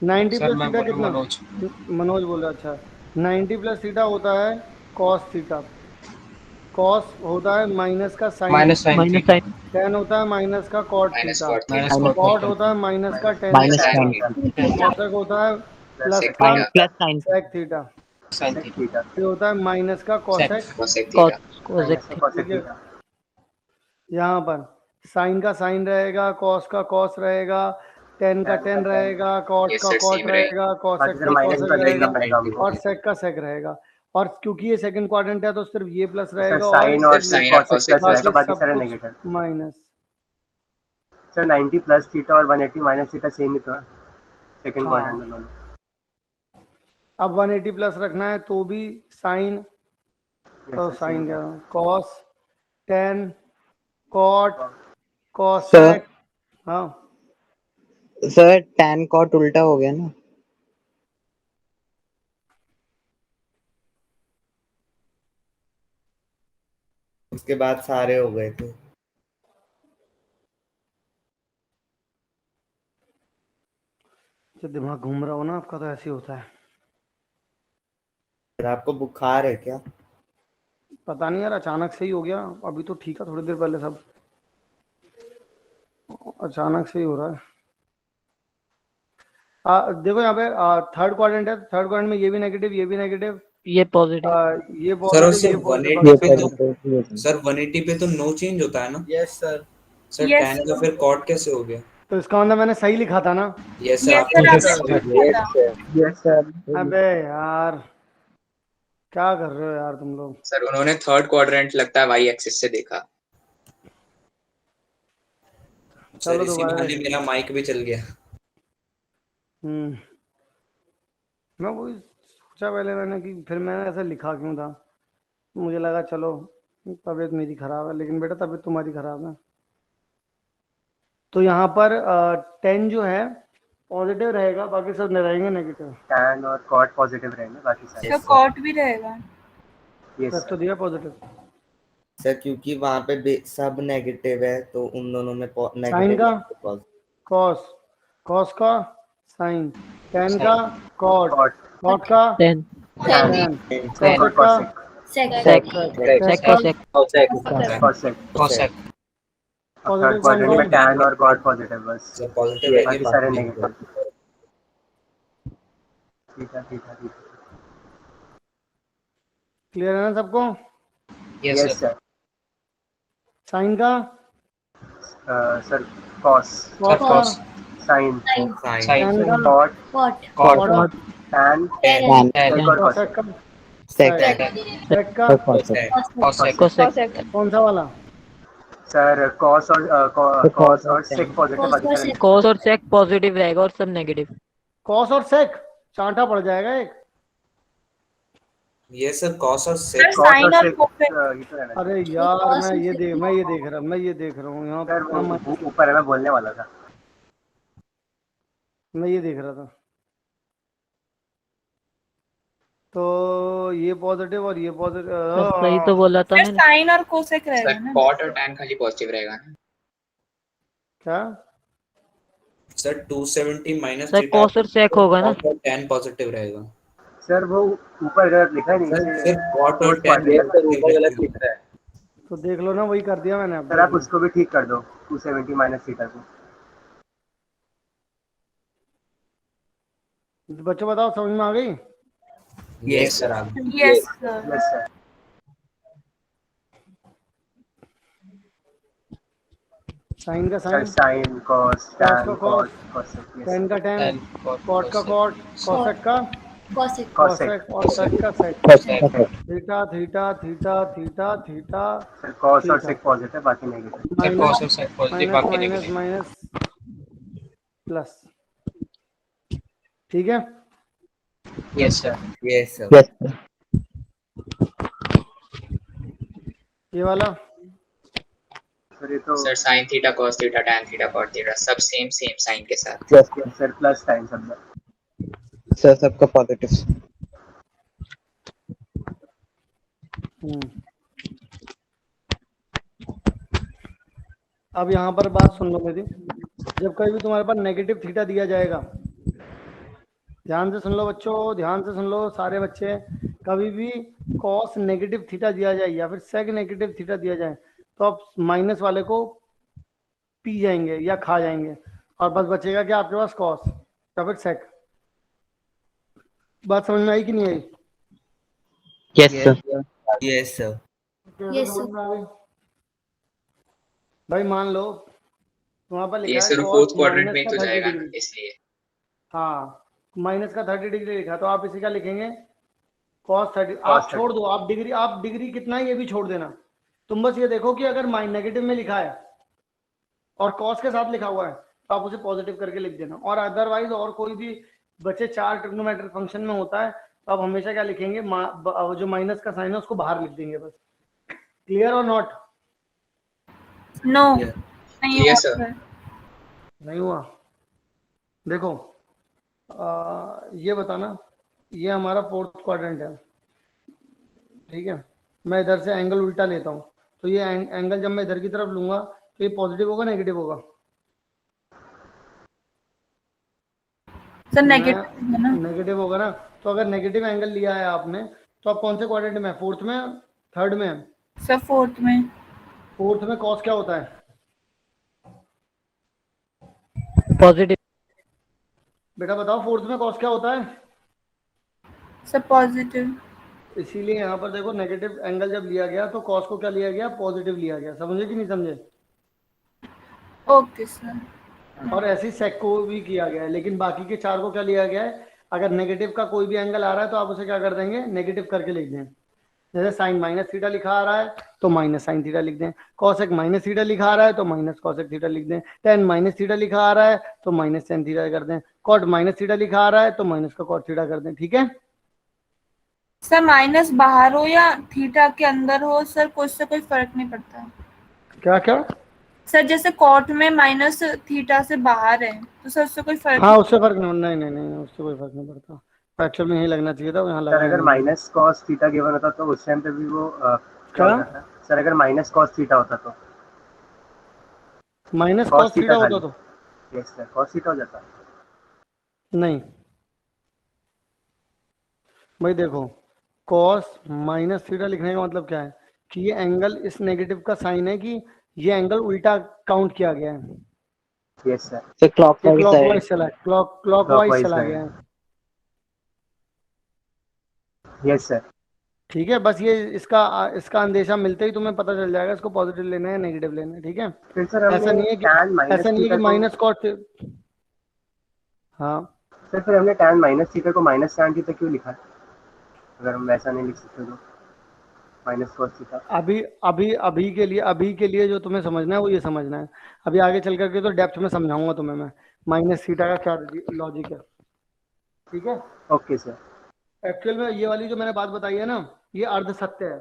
90 सर प्लस मैं थीटा बोल रहा हूँ कितना? मनोज। मनोज बोल रहा अच्छा 90 प्लस थीटा होता है कॉस थीटा। कॉस होता है माइनस का sine minus theta. Sine minus theta. Sine. Tan होता है माइनस का cot minus theta. Cot theta. Minus cot cot theta. होता है माइनस का tan minus theta. Sine sine theta. Theta cosec होता है प्लस सेक का minus theta. Plus sine sec theta. Sine sec theta. Theta ये होता है माइनस का sec. Cosec. Cosec cos theta. Cosec minus का थीटा। cosec ठीक है थीटा। यहाँ पर साइन का साइन रहेगा, कॉस का कॉस रहेगा, टेन का टेन रहेगा, कॉट Yes, का sir, कॉट same रहेगा। रहेगा, बाकी कॉसेक सर का माइनस कॉसेक कर देना रहेगा पड़ेगा हमको। और सेक का सेक रहेगा। और क्योंकि ये सेकंड क्वाड्रेंट है तो सिर्फ ये प्लस सर रहेगा साइन और और Sir, sin और कॉसेक cosec प्लस रहेगा, बाकी बाकी सब सारे कुछ negative. Minus. Sir 90 plus theta और 180 माइनस थीटा सेम ही तो है सेकंड क्वाड्रेंट हाँ, में दोनों। अब 180 प्लस रखना है तो भी साइन, तो यस सर साइन सेम क्या, cos, tan, cot, sir cosec. हाँ, सर tan cot उल्टा हो गया ना। उसके बाद सारे हो गए थे। जब दिमाग घूम रहा हो ना आपका तो ऐसे ही होता है। फिर आपको बुखार है क्या? पता नहीं यार, अचानक से ही हो गया। अभी तो ठीक है, थोड़ी देर पहले सब अचानक से ही हो रहा है। देखो यहाँ पे थर्ड क्वाड्रेंट है, थर्ड क्वाड्रेंट में ये भी नेगेटिव, ये भी नेगेटिव, ये पॉजिटिव। ये सर पॉजिटिव, सर ये पॉजिटिव, 180 बाकी पे सब तो सर 180 पे तो नो चेंज होता है ना। Yes sir. Sir Yes, tan sir. का फिर कॉट कैसे हो गया? तो इसका मतलब मैंने सही लिखा था ना। यस सर, Yes, आपने sir, Yes, आपने sir. ठीक लिखा था। Yes sir. अबे यार, क्या कर रहे हो यार तुम लोग। सर उन्होंने थर्ड क्वाड्रेंट लगता है वाई एक्सिस से देखा। सर चलो इसी दोबारा बहाने मेरा माइक भी चल गया। मैं वही सोचा पहले मैंने कि फिर मैंने ऐसा लिखा क्यों था। मुझे लगा चलो तबीयत मेरी खराब है, लेकिन बेटा तबीयत तुम्हारी खराब है। तो यहाँ पर 10 जो है पॉजिटिव रहेगा, बाकी सब रहेंगे नेगेटिव। tan और कॉट पॉजिटिव रहेंगे, बाकी सारे। सर कॉट भी रहेगा। यस रख तो सर। दिया पॉजिटिव। सर क्योंकि वहां पे सब नेगेटिव है तो उन दोनों में साइन नेगेटिव का कॉस, कॉस का साइन, टेन का कॉट, कॉट, कॉट का 10 tan टेन, कॉसेक का कॉसेक, Sec. सेक सेक सेक का कोसेक कॉसेक। कोसेक। और पॉजिटिव थर्ड कौन क्वाड्रेंट में कौन। tan और कॉट पॉजिटिव बस, सर पॉजिटिव रहेंगे, बाकी सारे बाकी नेगेटिव। नेगेटिव। ठीक है ठीक है ठीक है। क्लियर है ना सबको। Yes yes sir. Sir. Sine का सर कॉस, कॉस का cos, sine, Sin. Sine, tan का cot, Cot. Cot, cot, tan, Tan. sec और कॉसेक cosec। का सेक सेक का Cosec. कोसेक, कोसेक कौन सा वाला। सर कॉस और sec पॉजिटिव, बाकी सारे Cosec. कॉस और सेक पॉजिटिव रहेगा और सब नेगेटिव। कॉस और सेक चांटा पड़ जाएगा एक। ये सर कॉस और सर सेक। कॉस साइन और और sec कोसेक। ये तो रहना अरे चाहिए। यार cos मैं और ये sec देख का। मैं ये देख रहा हूँ यहाँ सर पर। ऊपर है, मैं बोलने वाला था। मैं ये देख रहा था। तो ये पॉजिटिव और ये सर पॉजिटिव। सही तो बोला था सर मैंने। साइन और कोसेक रहेगा सर ना। कॉट और टैन खाली पॉजिटिव रहेगा ना। क्या sir 270 minus sir theta cos और सेक होगा ना। कॉट और tan पॉजिटिव रहेगा। सर वो ऊपर गलत लिखा है, सर नीचे सिर्फ कॉट और फोर्थ tan क्वाड्रेंट। गलत लिख रहा है। तो देख लो ना, वही कर दिया मैंने। अब सर आप उसको भी ठीक कर दो, 270 माइनस थीटा को। बच्चों बताओ समझ में आ गई। यस सर आप। Yes sir. Yes sir. Sine का sir sine, sine, cos, cos का tan, cos, cot, cosec। Yes tan का टेन, tan, कॉट का कॉट, कॉसेक का Cosec. कॉसेक और सेक का sec. Cosec, theta theta theta theta theta sir cos और थीटा sec पॉजिटिव, बाकी नेगेटिव। सर माइनस कॉस और सेक पॉजिटिव, माइनस बाकी माइनस नेगेटिव। Minus plus. ठीक है। Yes sir. Yes sir. Yes sir. ये वाला सर ये तो sir sine theta cos theta tan theta cot theta सब सेम सेम साइन के साथ। यस सर प्लस साइन सब में। सर सबका पॉजिटिव। अब यहाँ पर बात सुन लो मेरी। जब कभी भी तुम्हारे पास नेगेटिव थीटा दिया जाएगा, ध्यान से सुन लो बच्चों, ध्यान से सुन लो सारे बच्चे। कभी भी कॉस नेगेटिव थीटा दिया जाए या फिर सेक नेगेटिव थीटा दिया जाए तो आप माइनस वाले को पी जाएंगे या खा जाएंगे और बस बचेगा क्या आपके पास, कॉस या फिर सेक। बात समझ में आई कि नहीं आई। Yes sir. Yes sir. कैसे Yes, समझ sir. में आ गई। भाई मान लो तो वहां पर ये लिखा है sir cos fourth quadrant minus में का तो 30 जाएगा ना, डिग्री। इसलिए। हाँ, माइनस का 30 डिग्री लिखा, तो आप इसी का लिखेंगे cos 30। Cos आप छोड़ 30। दो, आप डिग्री कितना है ये भी छोड़ देना। तुम बस ये देखो कि अगर नेगेटिव में लिखा है और cos के साथ लिखा हुआ है तो आप उसे पॉजिटिव करके लिख देना, और अदरवाइज और कोई भी बचे 4 ट्रिग्नोमेट्रिक फंक्शन में होता है तो आप हमेशा क्या लिखेंगे, जो माइनस का साइन है उसको बाहर लिख देंगे बस। क्लियर और नॉट? No Yeah. नहीं Yes, हुआ sir. सर। नहीं हुआ? देखो ये बताना, ये हमारा फोर्थ क्वाड्रेंट है, ठीक है। मैं इधर से एंगल उल्टा लेता हूँ, तो ये एंगल जब मैं इधर की तरफ लूंगा तो ये पॉजिटिव होगा नेगेटिव होगा? सर नेगेटिव है ना। नेगेटिव होगा ना। तो अगर नेगेटिव एंगल लिया है आपने तो आप कौन से क्वाड्रेंट में, फोर्थ में, थर्ड में? सर फोर्थ में। फोर्थ में कॉस क्या होता है? पॉजिटिव। बेटा बताओ, फोर्थ में कॉस क्या होता है? Sir positive. इसीलिए यहाँ पर देखो, नेगेटिव एंगल जब लिया गया तो कॉस को क्या लिया गया, पॉजिटिव लिया गया। समझे कि नहीं समझे? Okay sir. और ऐसे सेक को भी किया गया है, लेकिन बाकी के 4 को क्या लिया गया है, अगर नेगेटिव का कोई भी एंगल आ रहा है तो आप उसे क्या कर देंगे, नेगेटिव करके लिख दें। जैसे साइन माइनस थीटा लिखा आ रहा है तो माइनस साइन थीटा लिख दें, कॉसेक माइनस थीटा लिखा आ रहा है तो माइनस कॉसेक थीटा लिख दें, टेन माइनस थीटा लिखा आ रहा है तो माइनस टेन थीटा कर दें, कॉट माइनस थीटा लिखा आ रहा है तो माइनस का कॉट थीटा कर दें। ठीक है सर माइनस बाहर हो या थीटा के अंदर हो सर, कुछ से कोई फर्क नहीं पड़ता। क्या क्या? सर जैसे कॉट में माइनस थीटा से बाहर है तो सर उससे कोई फर्क हाँ, उससे फर्क नहीं, उससे कोई फर्क नहीं पड़ता। एक्चुअल में यही लगना चाहिए था, यहाँ सर लगा अगर नहीं। माइनस कॉस थीटा गिवन होता तो उस टाइम पे भी वो क्या क्या? हो जाता? सर अगर माइनस कॉस थीटा होता तो minus cos cos theta theta होता खाली। तो यस सर, कॉस थीटा हो जाता। नहीं भाई, देखो कॉस माइनस थीटा लिखने का मतलब क्या है कि ये एंगल इस नेगेटिव का साइन है कि ये एंगल उल्टा काउंट किया गया है, यस सर। तो ये क्लॉकवाइज है। क्लॉकवाइज चला है, क्लॉकवाइज चला है। गया है। Yes sir. ठीक है, बस ये इसका अंदेशा मिलते ही तुम्हें पता चल जाएगा इसको पॉजिटिव लेना है नेगेटिव लेना है। ठीक है, फिर सर ऐसा हमने नहीं है कि tan माइनस थीटा को माइनस कॉट। हाँ सर, फिर हमने tan माइनस थीटा को माइनस tan थीटा क्यों लिखा है? अगर हम वैसा नहीं लिख सकते तो माइनस कॉस थीटा। अभी के लिए जो तुम्हें समझना है वो ये समझना है। अभी आगे चल करके तो डेप्थ में समझाऊंगा तुम्हें मैं माइनस थीटा का क्या लॉजिक है। ठीक है, ओके सर। एक्चुअल में ये वाली जो मैंने बात बताई है ना, ये अर्ध सत्य है।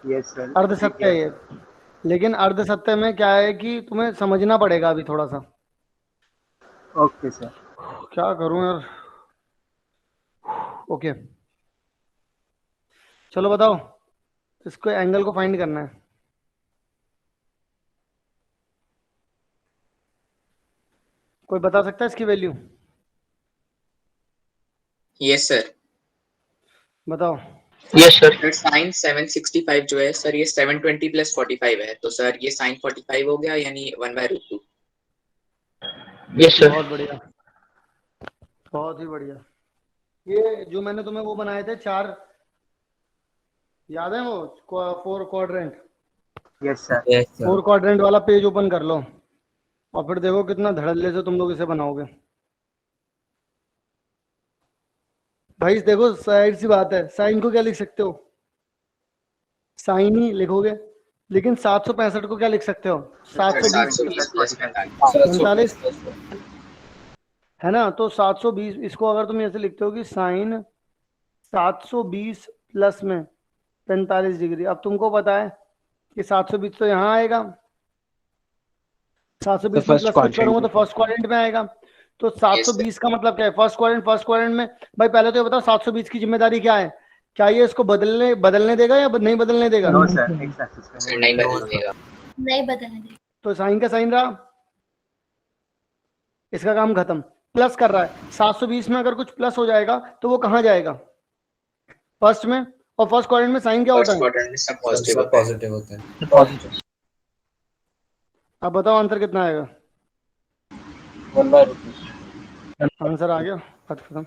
Yes sir. अर्ध सत्य है ये, लेकिन अर्ध सत्य में क्या है कि तुम्हें समझना पड़ेगा अभी थोड़ा सा। Okay sir. क्या करूं यार। ओके चलो बताओ, इसको एंगल को फाइंड करना है। कोई बता सकता है इसकी वैल्यू? Yes sir. बताओ। Yes sir. साइन 765 जो है सर, ये 720 प्लस 45 है, तो सर ये साइन 45 हो गया, यानी 1/√2। Yes sir. बहुत बढ़िया, बहुत ही बढ़िया। ये जो मैंने तुम्हें वो बनाए थे 4, याद है वो 4 क्वाड्रेंट? Yes sir. 4 क्वाड्रेंट वाला पेज ओपन कर लो और फिर देखो कितना धड़ल्ले से तुम लोग इसे बनाओगे। भाई देखो, साइड सी बात है, साइन को क्या लिख सकते हो, साइन ही लिखोगे, लेकिन 765 को क्या लिख सकते हो, 720 प्लस 45 है ना। तो 720 इसको अगर तुम ऐसे लिखते हो कि साइन 720 प्लस में 45 डिग्री। अब तुमको पता है कि 720 तो यहाँ आएगा, 720 में प्लस कुछ करूंगा तो फर्स्ट क्वाड्रेंट में आएगा। तो 720 का मतलब क्या है, फर्स्ट क्वाड्रेंट में। भाई पहले तो ये बताओ 720 की जिम्मेदारी क्या है, क्या ये इसको बदलने देगा या नहीं बदलने देगा? नो सर, एक्स एक्सिस पे नहीं बदलने देगा। नहीं बदलने देगा। तो साइन का साइन रहा, इसका काम खत्म। प्लस कर रहा है, 720 में अगर कुछ प्लस हो जाएगा तो वो कहाँ जाएगा, फर्स्ट में। और फर्स्ट क्वाड्रेंट में साइन क्या होता है, क्वाड्रेंट में सब पॉजिटिव होते हैं। अब बताओ आंसर कितना आएगा? 1/√2। आंसर आ गया, बात खत्म।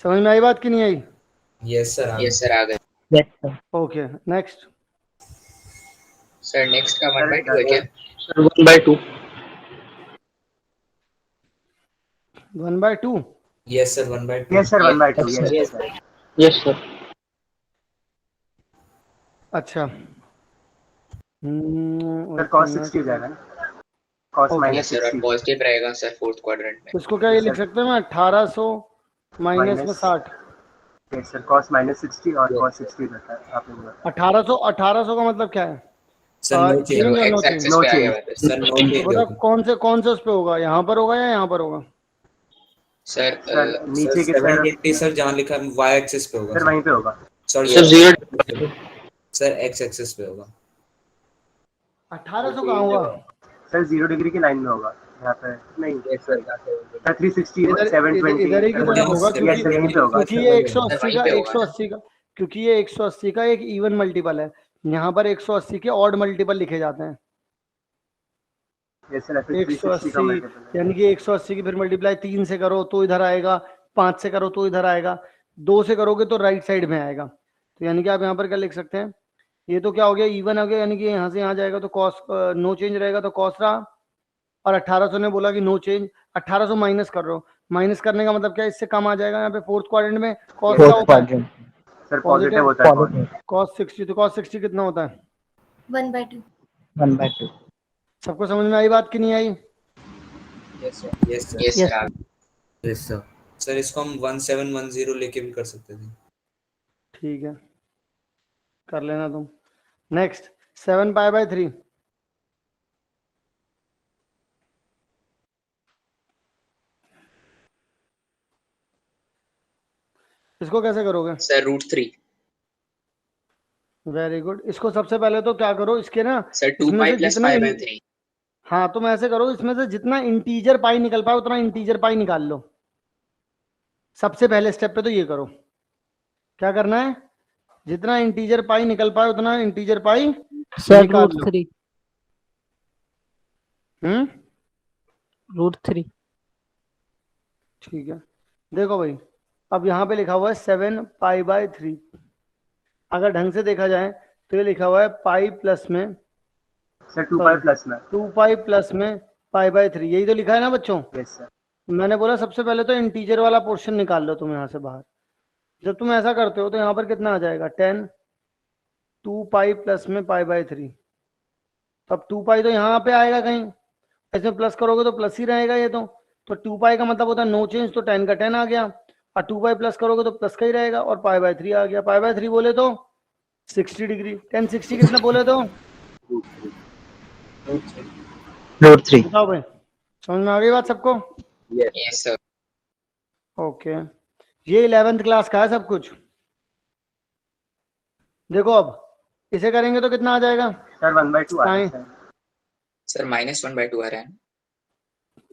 समझ में आई बात कि नहीं आई? Yes sir. यस सर, आ गए। Yes sir. Okay next. Sir next का 1/2 है क्या? Sir 1/2। 1/2। Yes, sir. 1/2. Yes, sir. 1/2. Yes, Yes, sir. yes, sir. Yes, sir. अच्छा सर cos 60 हो जाएगा ना? Cos Okay. minus सर और 60. पॉजिटिव रहेगा सर फोर्थ क्वाड्रेंट में। इसको क्या ये लिख सकते हैं मैं 1800 माइनस में Minus- 60। Yes, sir. Cos minus 60 और cos 60 रहता है आप लोगों का। 1800 का मतलब क्या है? Sir no change change. or no x change? Axis No पे आ गया change. वापस। सर नो तो चेंज बता होगा। कौन से उस पे होगा, यहाँ पर होगा या यहाँ पर होगा? सर सर नीचे की तरफ 750 सर जहाँ लिखा है y एक्सिस पे होगा। सर वहीं पे होगा। Sir sir 0। Sir x axis पे होगा। 1800 कहाँ हुआ? सर 0 डिग्री की लाइन में होगा यहाँ पे। नहीं सर 360 इधर 720 इधर ही की तरफ होगा Yes, sir, यहीं पे होगा। क्योंकि ये सर 180 वहीं का पे होगा ना। 180 का क्योंकि ये 180 का एक इवन मल्टीपल है। यहाँ पर 180 के ऑड मल्टीपल लिखे जाते हैं। Yes, sir, ऐसे 360 का 180 multiple है। यानी कि 180 की फिर मल्टीप्लाई 3 से करो तो इधर आएगा, 5 से करो तो इधर आएगा, 2 से करोगे तो राइट साइड में आएगा। तो यानी कि आप यहाँ पर क्या लिख सकते हैं, ये तो क्या हो गया इवन हो गया, यानी कि यहाँ से यहाँ जाएगा तो कॉस नो चेंज रहेगा तो कॉस रहा। और 1800 ने बोला कि नो चेंज, 1800 माइनस कर रहे हो, माइनस करने का मतलब क्या है, इससे कम आ जाएगा। यहाँ पे फोर्थ क्वाड्रेंट में कॉस क्या होता है? सर पॉजिटिव होता है। कॉस 60, तो कॉस 60 कितना होता है? 1/2। 1/2। सबको समझ में आई बात कि नहीं आई? Yes sir. Yes sir. Yes sir. Yes sir. Sir इसको हम 1710 लेके भी कर सकते थे। ठीक है, कर लेना तुम। नेक्स्ट 7π/3। इसको कैसे करोगे? सर √3। Very good. इसको सबसे पहले तो क्या करो, इसके ना सर 2π + π/3। हाँ तुम ऐसे करो, इसमें से जितना इंटीजर पाई निकल पाए उतना इंटीजर पाई निकाल लो। सबसे पहले स्टेप पे तो ये करो, क्या करना है, जितना इंटीजर पाई निकल पाए उतना इंटीजर पाई सर निकाल लो। √3। √3। ठीक है, देखो भाई अब यहाँ पे लिखा हुआ है 7π/3। अगर ढंग से देखा जाए तो ये लिखा हुआ है पाई प्लस में सर 2π प्लस में 2π प्लस में π/3, यही तो लिखा है ना बच्चों? Yes sir. मैंने बोला सबसे पहले तो इंटीजर वाला पोर्शन निकाल लो तुम यहाँ से बाहर। जब तुम ऐसा करते हो तो यहाँ पर कितना आ जाएगा 10, 2π प्लस में π/3। तब 2π तो यहाँ पे आएगा कहीं, इसमें प्लस करोगे तो प्लस ही रहेगा ये तो 2π का मतलब होता है नो चेंज, तो 10 का 10 आ गया, और 2π प्लस करोगे तो प्लस का ही रहेगा, और π/3 आ गया। π/3 बोले तो 60 डिग्री, 10 60 कितना बोले तो √3। बताओ भाई, समझ में आ गई बात सबको? Yes sir. ओके, ये 11th क्लास का है सब कुछ। देखो अब इसे करेंगे तो कितना आ जाएगा सर 1/2 आ रहा है सर। सर -1/2 आ रहा है।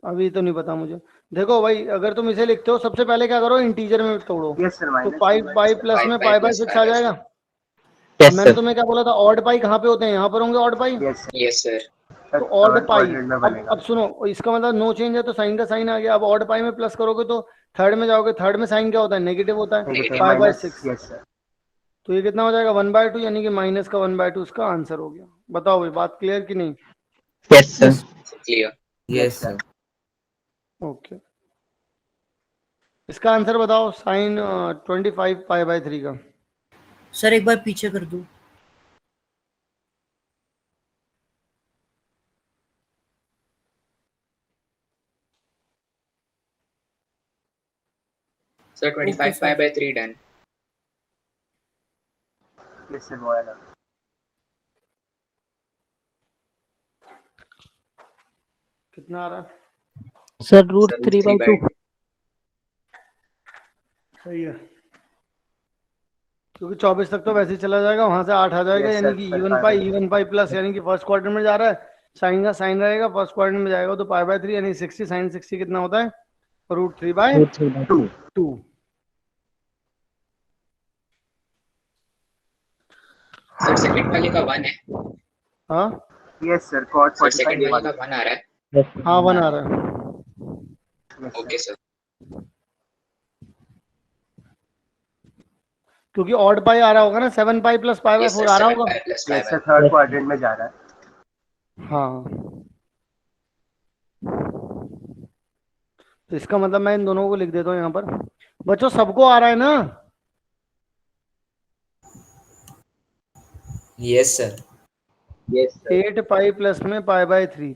अभी तो नहीं पता मुझे। देखो भाई अगर तुम इसे लिखते हो सबसे पहले क्या करो, इंटीजर में तोड़ो। यस सर तो 5 प्लस में 5/6 आ जाएगा। यस मैंने सर। तुम्हें क्या बोला था, ऑड पाई कहाँ पे होते हैं, यहाँ पर होंगे odd pi. Yes yes sir. तो ऑड पाई, में बनेगा। अब सुनो, इसका मतलब नो चेंज है तो साइन का साइन आ गया। अब ऑड पाई में प्लस करोगे तो थर्ड में जाओगे, थर्ड में साइन क्या होता है, नेगेटिव होता है, Negative 5/6। Yes sir. तो ये कितना हो जाएगा 1/2, यानी कि माइनस का 1/2 इसका आंसर हो गया। बताओ भाई बात क्लियर कि नहीं? Yes sir. Clear. Yes sir. Okay, इसका आंसर बताओ साइन 25π/3 का। सर एक बार पीछे कर दो। Sir 25π/3 done. यस सर वो आएगा। कितना आ रहा है? सर √3/2। सही है, क्योंकि 24 तक तो वैसे ही चला जाएगा, वहां से 8 आ जाएगा, Yes, यानी sir, कि sir, इवन पाई प्लस, यानी कि फर्स्ट क्वार्टर में जा रहा है, साइन का साइन रहेगा, फर्स्ट क्वार्टर में जाएगा तो π/3 यानी 60, साइन 60 कितना होता है √3/2। सर सेकंड वाले का 1 है। हाँ yes sir cos sir 45 second वाले का 1 आ रहा है। हाँ 1 आ रहा है। Okay sir. क्योंकि ऑड पाई आ रहा होगा ना, 7π + π/4 आ रहा होगा। यस सर थर्ड क्वाड्रेंट में जा रहा है। हाँ तो इसका मतलब मैं इन दोनों को लिख देता हूँ यहाँ पर। बच्चों सबको आ रहा है ना? Yes sir. 8 पाई प्लस में पाई बाय 3,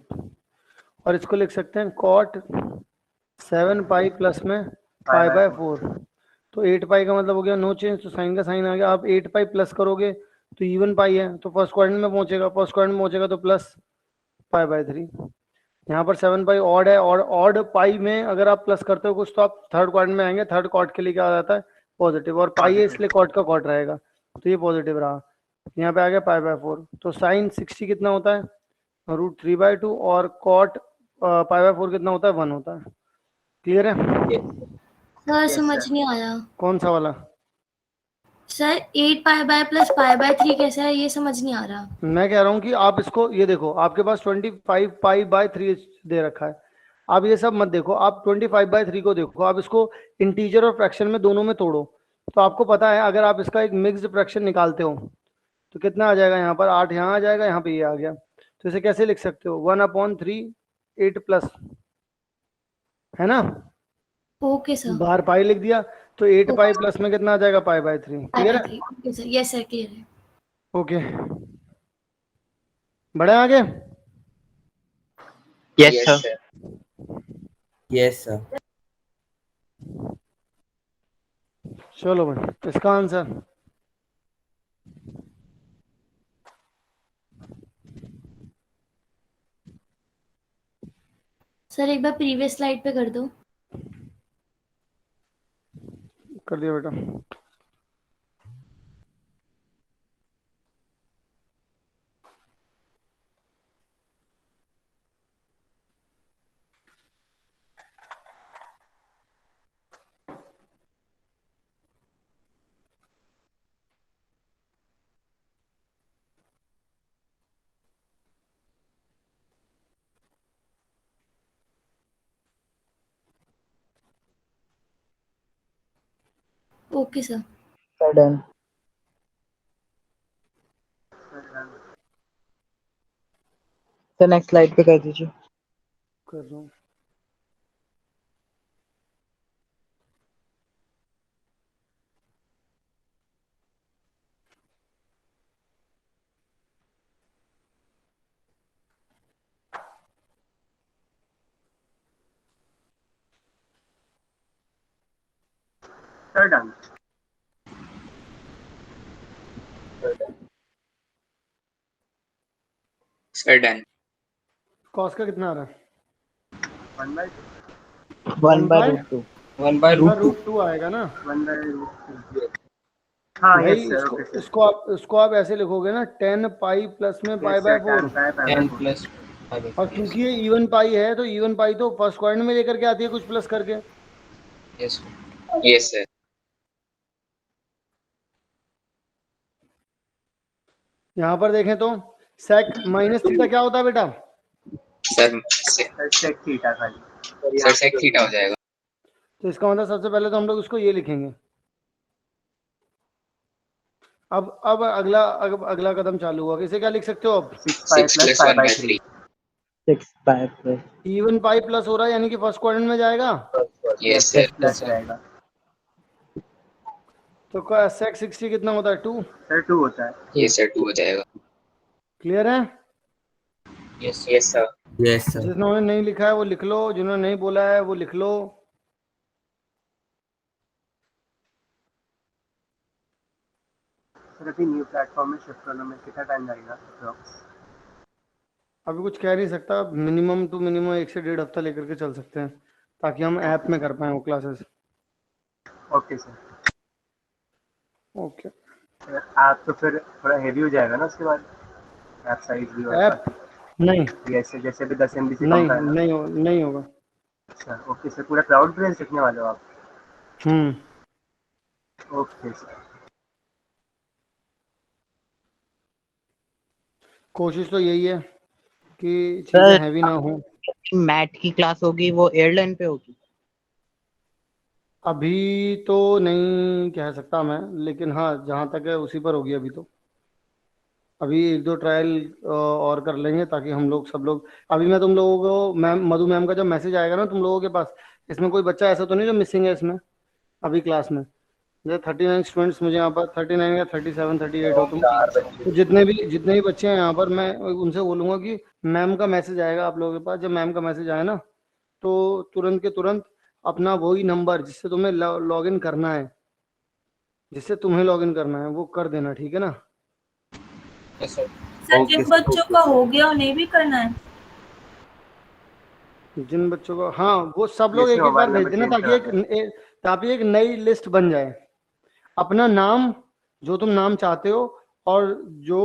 और इसको लिख सकते हैं कॉट 7 पाई प्लस में पाई बाय 4। तो 8 पाई का मतलब हो गया नो चेंज, तो साइन का साइन आ गया। आप 8 पाई प्लस करोगे तो इवन पाई है, तो फर्स्ट क्वाड्रेंट में पहुंचेगा, फर्स्ट क्वाड्रेंट में पहुंचेगा तो प्लस पाई बाय 3। यहाँ पर 7 पाई ऑड है, और ऑड पाई में अगर आप प्लस करते हो कुछ तो आप थर्ड क्वाड्रेंट में आएंगे, थर्ड कॉट के लिए क्या आ जाता है? पॉजिटिव, और पाई है इसलिए कॉट का कॉट रहेगा, तो ये पॉजिटिव रहा। यहाँ पे आ गया पाई बाय 4, तो साइन 60 कितना होता है? √3/2, और कॉट पाई बाय 4 कितना होता है? 1 होता है। क्लियर है? सर समझ नहीं आया। कौन सा वाला? Sir 8 pi by plus pi by 3 कैसा है, ये समझ नहीं आ रहा। मैं कह रहा हूँ कि आप इसको ये देखो, आपके पास 25 पाई बाय 3 दे रखा है। आप ये सब मत देखो, आप 25 बाय 3 को देखो। आप इसको इंटीजर और फ्रैक्शन में दोनों में तोड़ो, तो आपको पता है अगर आप इसका एक मिक्स्ड फ्रैक्शन निकालते हो तो कितना आ जाएगा? यहाँ पर 8 यहाँ आ जाएगा, यहाँ पे ये आ गया। तो इसे कैसे लिख सकते हो? 1/3 8 प्लस, है ना? Okay sir. बाहर पाई लिख दिया, तो 8 पाई प्लस में कितना आ जाएगा? Pi by 3। क्लियर है? Okay sir, yes sir clear है। ओके, बढ़े आगे। Yes sir. Yes sir. चलो भाई, इसका आंसर सर एक बार प्रीवियस स्लाइड पे कर दो। कर दिया बेटा। Okay sir. डन। तो नेक्स्ट स्लाइड पे कर दीजिए। कर रहा हूँ। Sir done. Sir done. Cos का कितना आ रहा है? 1/√2। 1/√2 आएगा ना? 1/√2। हाँ भाई यस सर। Okay sir. इसको आप ऐसे लिखोगे ना, 10 पाई प्लस में पाई बाय 4। 10 प्लस और क्योंकि ये इवन पाई है तो इवन पाई तो फर्स्ट क्वाड्रेंट में लेकर के आती है कुछ प्लस करके। Yes yes sir. यहाँ पर देखें तो सेक माइनस थीटा क्या होता है बेटा? सर सेक थीटा खाली। सर सेक थीटा हो जाएगा। तो इसका मतलब सबसे पहले तो हम लोग इसको ये लिखेंगे। अब अगला कदम चालू हुआ। इसे क्या लिख सकते हो अब? 6 plus 1/3। 6 pi plus even pi plus हो रहा है, यानी कि फर्स्ट क्वाड्रेंट में जाएगा। Yes sir. प्लस रहेगा। तो सेक 60 कितना होता है? 2। सर 2 होता है। यस सर 2 हो जाएगा। क्लियर है? Yes yes sir. Yes sir. जिन्होंने नहीं लिखा है वो लिख लो, जिन्होंने नहीं बोला है वो लिख लो। सर अभी न्यू प्लेटफॉर्म में शिफ्ट करने में कितना टाइम लगेगा अप्रॉक्स? अभी कुछ कह नहीं सकता, मिनिमम टू मिनिमम 1 से 1.5 हफ्ता लेकर के चल सकते हैं, ताकि हम ऐप में कर पाए वो क्लासेस। Okay sir. ओके। आप तो फिर थोड़ा हेवी हो जाएगा ना उसके बाद, ऐप साइज भी और ऐप नहीं, जैसे भी 10 MB से नहीं कम का है ना? नहीं होगा। अच्छा ओके सर। पूरा क्लाउड बेस्ड सीखने वाले हो आप? Okay sir. कोशिश तो यही है कि चीजें हैवी ना हो। मैथ की क्लास होगी वो एयरलाइन पे होगी? अभी तो नहीं कह सकता मैं, लेकिन हाँ जहाँ तक है उसी पर होगी अभी तो। अभी 1-2 ट्रायल और कर लेंगे ताकि हम लोग सब लोग, अभी मैं तुम लोगों को मैम मधु मैम का जब मैसेज आएगा ना तुम लोगों के पास, इसमें कोई बच्चा ऐसा तो नहीं जो मिसिंग है इसमें अभी क्लास में? जैसे 39 स्टूडेंट्स मुझे यहाँ पर 39 या 37 38 हो तुम, तो जितने भी बच्चे हैं यहाँ पर, मैं उनसे बोलूँगा कि मैम का मैसेज आएगा आप लोगों के पास। जब मैम का मैसेज आए ना, तो तुरंत के तुरंत अपना वही नंबर जिससे तुम्हें लॉगिन करना है, वो कर देना, ठीक है ना? सर जिन बच्चों का हो गया उन्हें भी करना है? जिन बच्चों को, हाँ, वो सब लोग एक एक बार भेज देना, ताकि एक नई लिस्ट बन जाए। अपना नाम, जो तुम नाम चाहते हो, और जो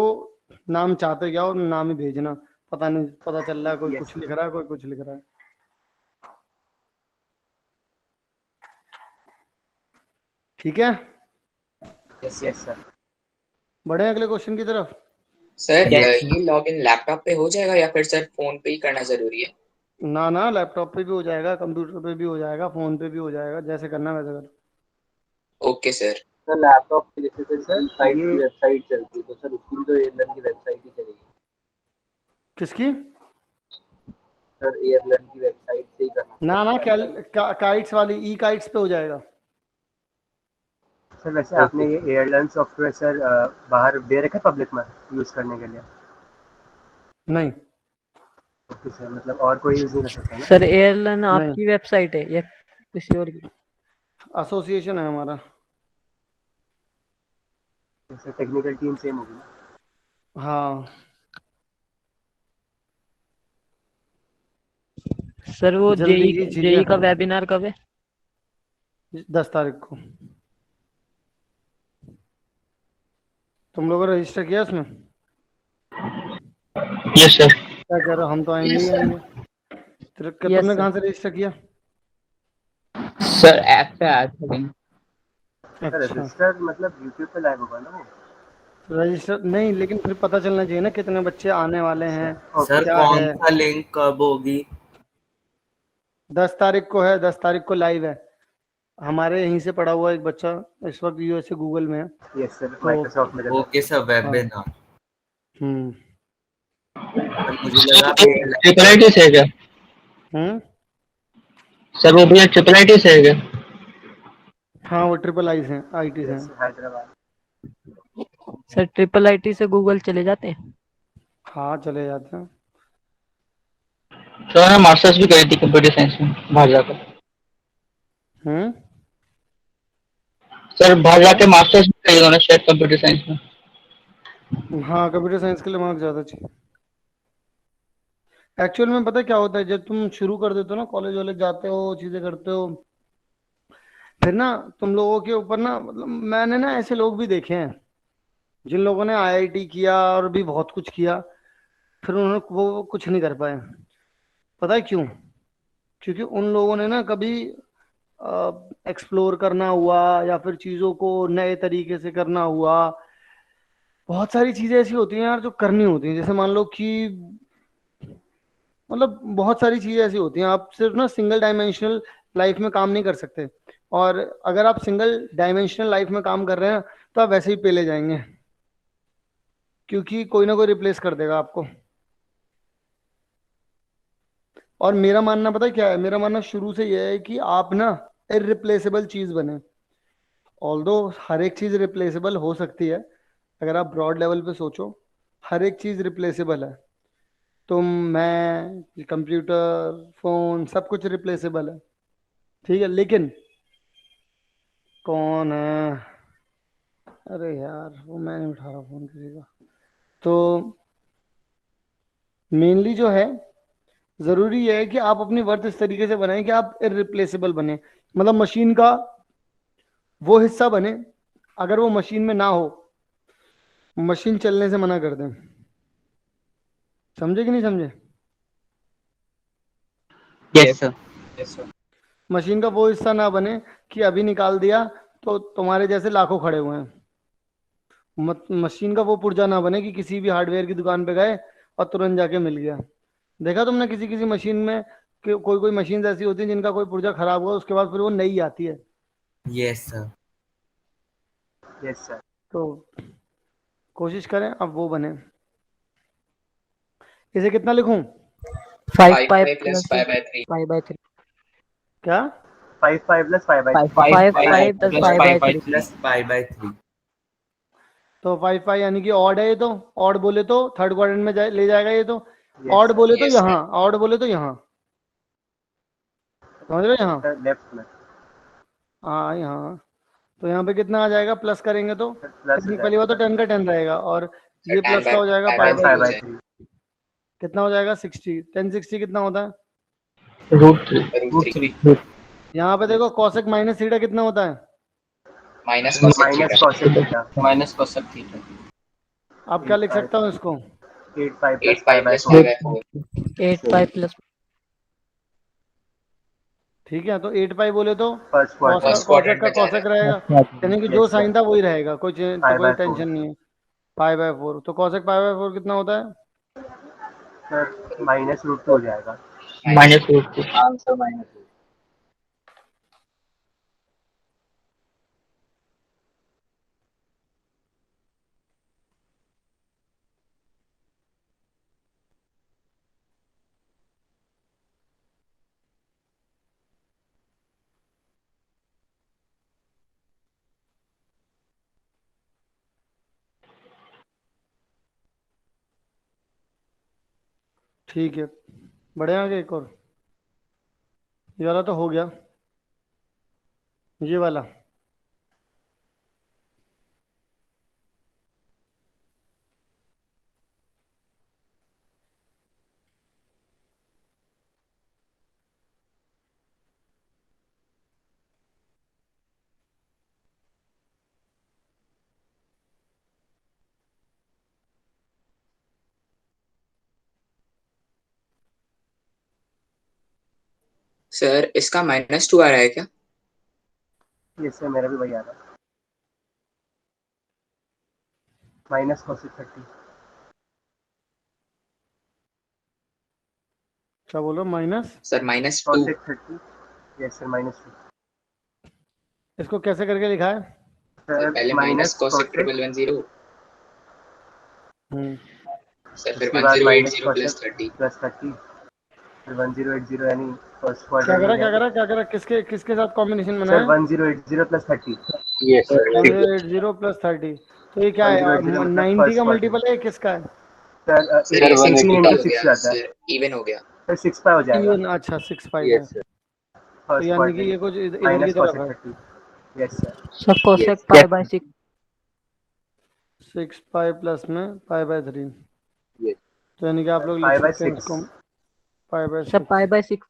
नाम चाहते क्या, और नाम ही भेजना। पता नहीं, पता चल रहा है कोई कुछ लिख रहा है, कोई कुछ लिख रहा है। ठीक है, यस सर। बढ़े अगले क्वेश्चन की तरफ। सर ये लॉगिन लैपटॉप पे हो जाएगा या फिर सर फोन पे ही करना जरूरी है? ना ना, लैपटॉप पे भी हो जाएगा, कंप्यूटर पे भी हो जाएगा, फोन पे भी हो जाएगा, जैसे करना है वैसे करो। Okay sir. सर लैपटॉप पे जैसे सर साइट की वेबसाइट चलती है, तो सर उसकी भी तो एयरलर्न की वेबसाइट ही चलेगी। किसकी? सर एयरलर्न की वेबसाइट से ही करना। ना, काइट्स वाली, ई काइट्स पे हो जाएगा। सर वैसे आपने ये एयरलर्न सॉफ्टवेयर सर बाहर दे रखा है पब्लिक में यूज करने के लिए? नहीं। ओके सर, मतलब और कोई यूज नहीं कर सकता ना? सर एयरलर्न आपकी वेबसाइट है या किसी और की? एसोसिएशन है हमारा। सर टेक्निकल टीम सेम होगी ना? हाँ सर वो जेई का वेबिनार कब है? 10 तारीख को। तुम लोगों ने रजिस्टर किया उसमें? Yes sir. क्या कह रहे हो, हम तो आएंगे ही आएंगे। तुमने कहाँ से रजिस्टर किया? सर ऐप पे आया था कहीं। अच्छा, रजिस्टर मतलब यूट्यूब पे लाइव होगा ना वो? रजिस्टर नहीं, लेकिन फिर पता चलना चाहिए ना कितने बच्चे आने वाले हैं। सर क्या कौन है, सा लिंक कब होगी? 10 तारीख को है, 10 तारीख को लाइव है। हमारे यहीं से पढ़ा हुआ एक बच्चा इस वक्त यूएसए गूगल में है। यस सर, माइक्रोसॉफ्ट में। Okay sir, webinar. मुझे लगा ट्रिपल आईटी से है क्या? सर वो भैया ट्रिपल आईटी से है क्या? हाँ, वो ट्रिपल आई से आईटी से। हैदराबाद। सर ट्रिपल आईटी से गूगल चले जाते हैं? हाँ, चले जाते हैं। सर मैंने मास्टर्स भी करी थी कंप्यूटर साइंस में बाहर जाकर। सर बाहर जाके मास्टर्स भी करी उन्होंने शायद कंप्यूटर साइंस में। हाँ, कंप्यूटर साइंस के लिए मार्क्स ज्यादा चाहिए। एक्चुअल में पता क्या होता है, जब तुम शुरू कर देते हो ना, कॉलेज वॉलेज जाते हो, चीजें करते हो, फिर ना तुम लोगों के ऊपर ना, मतलब मैंने ना ऐसे लोग भी देखे हैं जिन लोगों ने आईआईटी किया और भी बहुत कुछ किया, फिर उन्होंने वो कुछ नहीं कर पाए। पता है क्यों? क्योंकि उन लोगों ने ना कभी एक्सप्लोर करना हुआ, या फिर चीज़ों को नए तरीके से करना हुआ। बहुत सारी चीज़ें ऐसी होती हैं यार जो करनी होती हैं, जैसे मान लो कि, मतलब बहुत सारी चीज़ें ऐसी होती हैं, आप सिर्फ ना सिंगल डायमेंशनल लाइफ में काम नहीं कर सकते। और अगर आप सिंगल डायमेंशनल लाइफ में काम कर रहे हैं तो आप वैसे ही पेले जाएंगे, क्योंकि कोई ना कोई रिप्लेस कर देगा आपको। और मेरा मानना पता है क्या है? मेरा मानना शुरू से यह है कि आप ना इररिप्लेसेबल चीज बने। ऑल्दो हर एक चीज रिप्लेसेबल हो सकती है, अगर आप ब्रॉड लेवल पे सोचो, हर एक चीज रिप्लेसेबल है। तुम, मैं, कंप्यूटर, फोन, सब कुछ रिप्लेसेबल है, ठीक है। लेकिन कौन है? अरे यार, वो मैं नहीं उठा रहा फोन किसी का। तो मेनली जो है, जरूरी यह है कि आप अपनी वर्थ इस तरीके से बनाएं कि आप इररिप्लेसेबल बने, मतलब मशीन का वो हिस्सा बने, अगर वो मशीन में ना हो, मशीन चलने से मना कर दें। समझे कि नहीं समझे? Yes sir. मशीन का वो हिस्सा ना बने कि अभी निकाल दिया तो तुम्हारे जैसे लाखों खड़े हुए हैं। मशीन का वो पुर्जा ना बने कि किसी भी हार्डवेयर की दुकान पे गए और तुरंत जाके मिल गया। देखा तुमने किसी किसी मशीन में कि कोई मशीन ऐसी होती है जिनका कोई पुर्जा खराब हुआ, उसके बाद फिर वो नई आती है। Yes sir. Yes sir. तो कोशिश करें अब वो बने। इसे कितना लिखूं? 5 पाई प्लस 5/3। क्या 5 pi plus 5 by 5 pi plus 5 by 3 plus pi by 3। तो 5 पाई यानी कि ऑड है ये, तो ऑड बोले तो थर्ड क्वाड्रेंट में ले जाएगा ये, तो Yes, ऑड sir. बोले तो Yes, यहाँ, ऑड बोले तो यहाँ, समझ रहे हो यहाँ? लेफ्ट में हाँ यहाँ, तो यहाँ पे कितना आ जाएगा प्लस करेंगे तो प्लस टेक्निकली वो तो 10 का 10 रहेगा, और ये tan प्लस का हो जाएगा pi pi by by 5 by 3 कितना हो जाएगा 60, 10 60 कितना होता है? root 3 यहाँ पे देखो cosec माइनस थीटा कितना होता है? minus cosec minus theta cosec theta minus cosec theta. अब क्या लिख सकता हूँ इसको? 8 पाई 8 plus pi 5 by plus 4 pi by 4 8 pi plus, ठीक है, तो 8 पाई बोले तो first quadrant First cosec quadrant का में जा cosec रहा है। रहेगा, यानी कि जो Yes, sir. साइन था वही रहेगा, कोई तो Pi कोई by 4. टेंशन नहीं है। पाई बाय 4, तो cosec पाई बाय 4 कितना होता है? सर माइनस रूट 2 हो जाएगा। -√2 आंसर -2। ठीक है, बढ़े आगे एक और, ये वाला तो हो गया, ये वाला सर इसका -2 आ रहा है क्या? इससे मेरा भी वही आ रहा है माइनस कॉसेक 30। क्या बोलो? Minus sir -2 cosec 30 yes sir -2। इसको कैसे करके लिखा है? सर पहले माइनस cosec 1110 सर फिर उसके बाद 1080 प्लस 30 प्लस 30 फिर 1080 यानी फर्स्ट क्या क्वाड्रेंट करा में क्या जाएगा। करा क्या करा किसके किसके साथ कॉम्बिनेशन सर बनाया? 1080 प्लस 30 यस सर 1080 प्लस 30, तो ये क्या है? 1080 मतलब 90 first का quadrant। मल्टीपल है, किसका है? सर सर ये 16 180 into हो 6 गया, जाता है, सर इवन हो गया। फिर 6 पाई हो जाएगा। इवन, अच्छा 6 पाई है, यस सर तो फर्स्ट यानी कि ये क्वाड्रेंट कुछ इधर की माइनस तरफ है। Cosec 30 yes sir. Sir cosec pi by 6, 6 pi plus में पाई बाय 3, यस तो यानी कि आप लोग लिख पाई बाय सकते हैं 6 इसको pi by sir 6, pi by 6,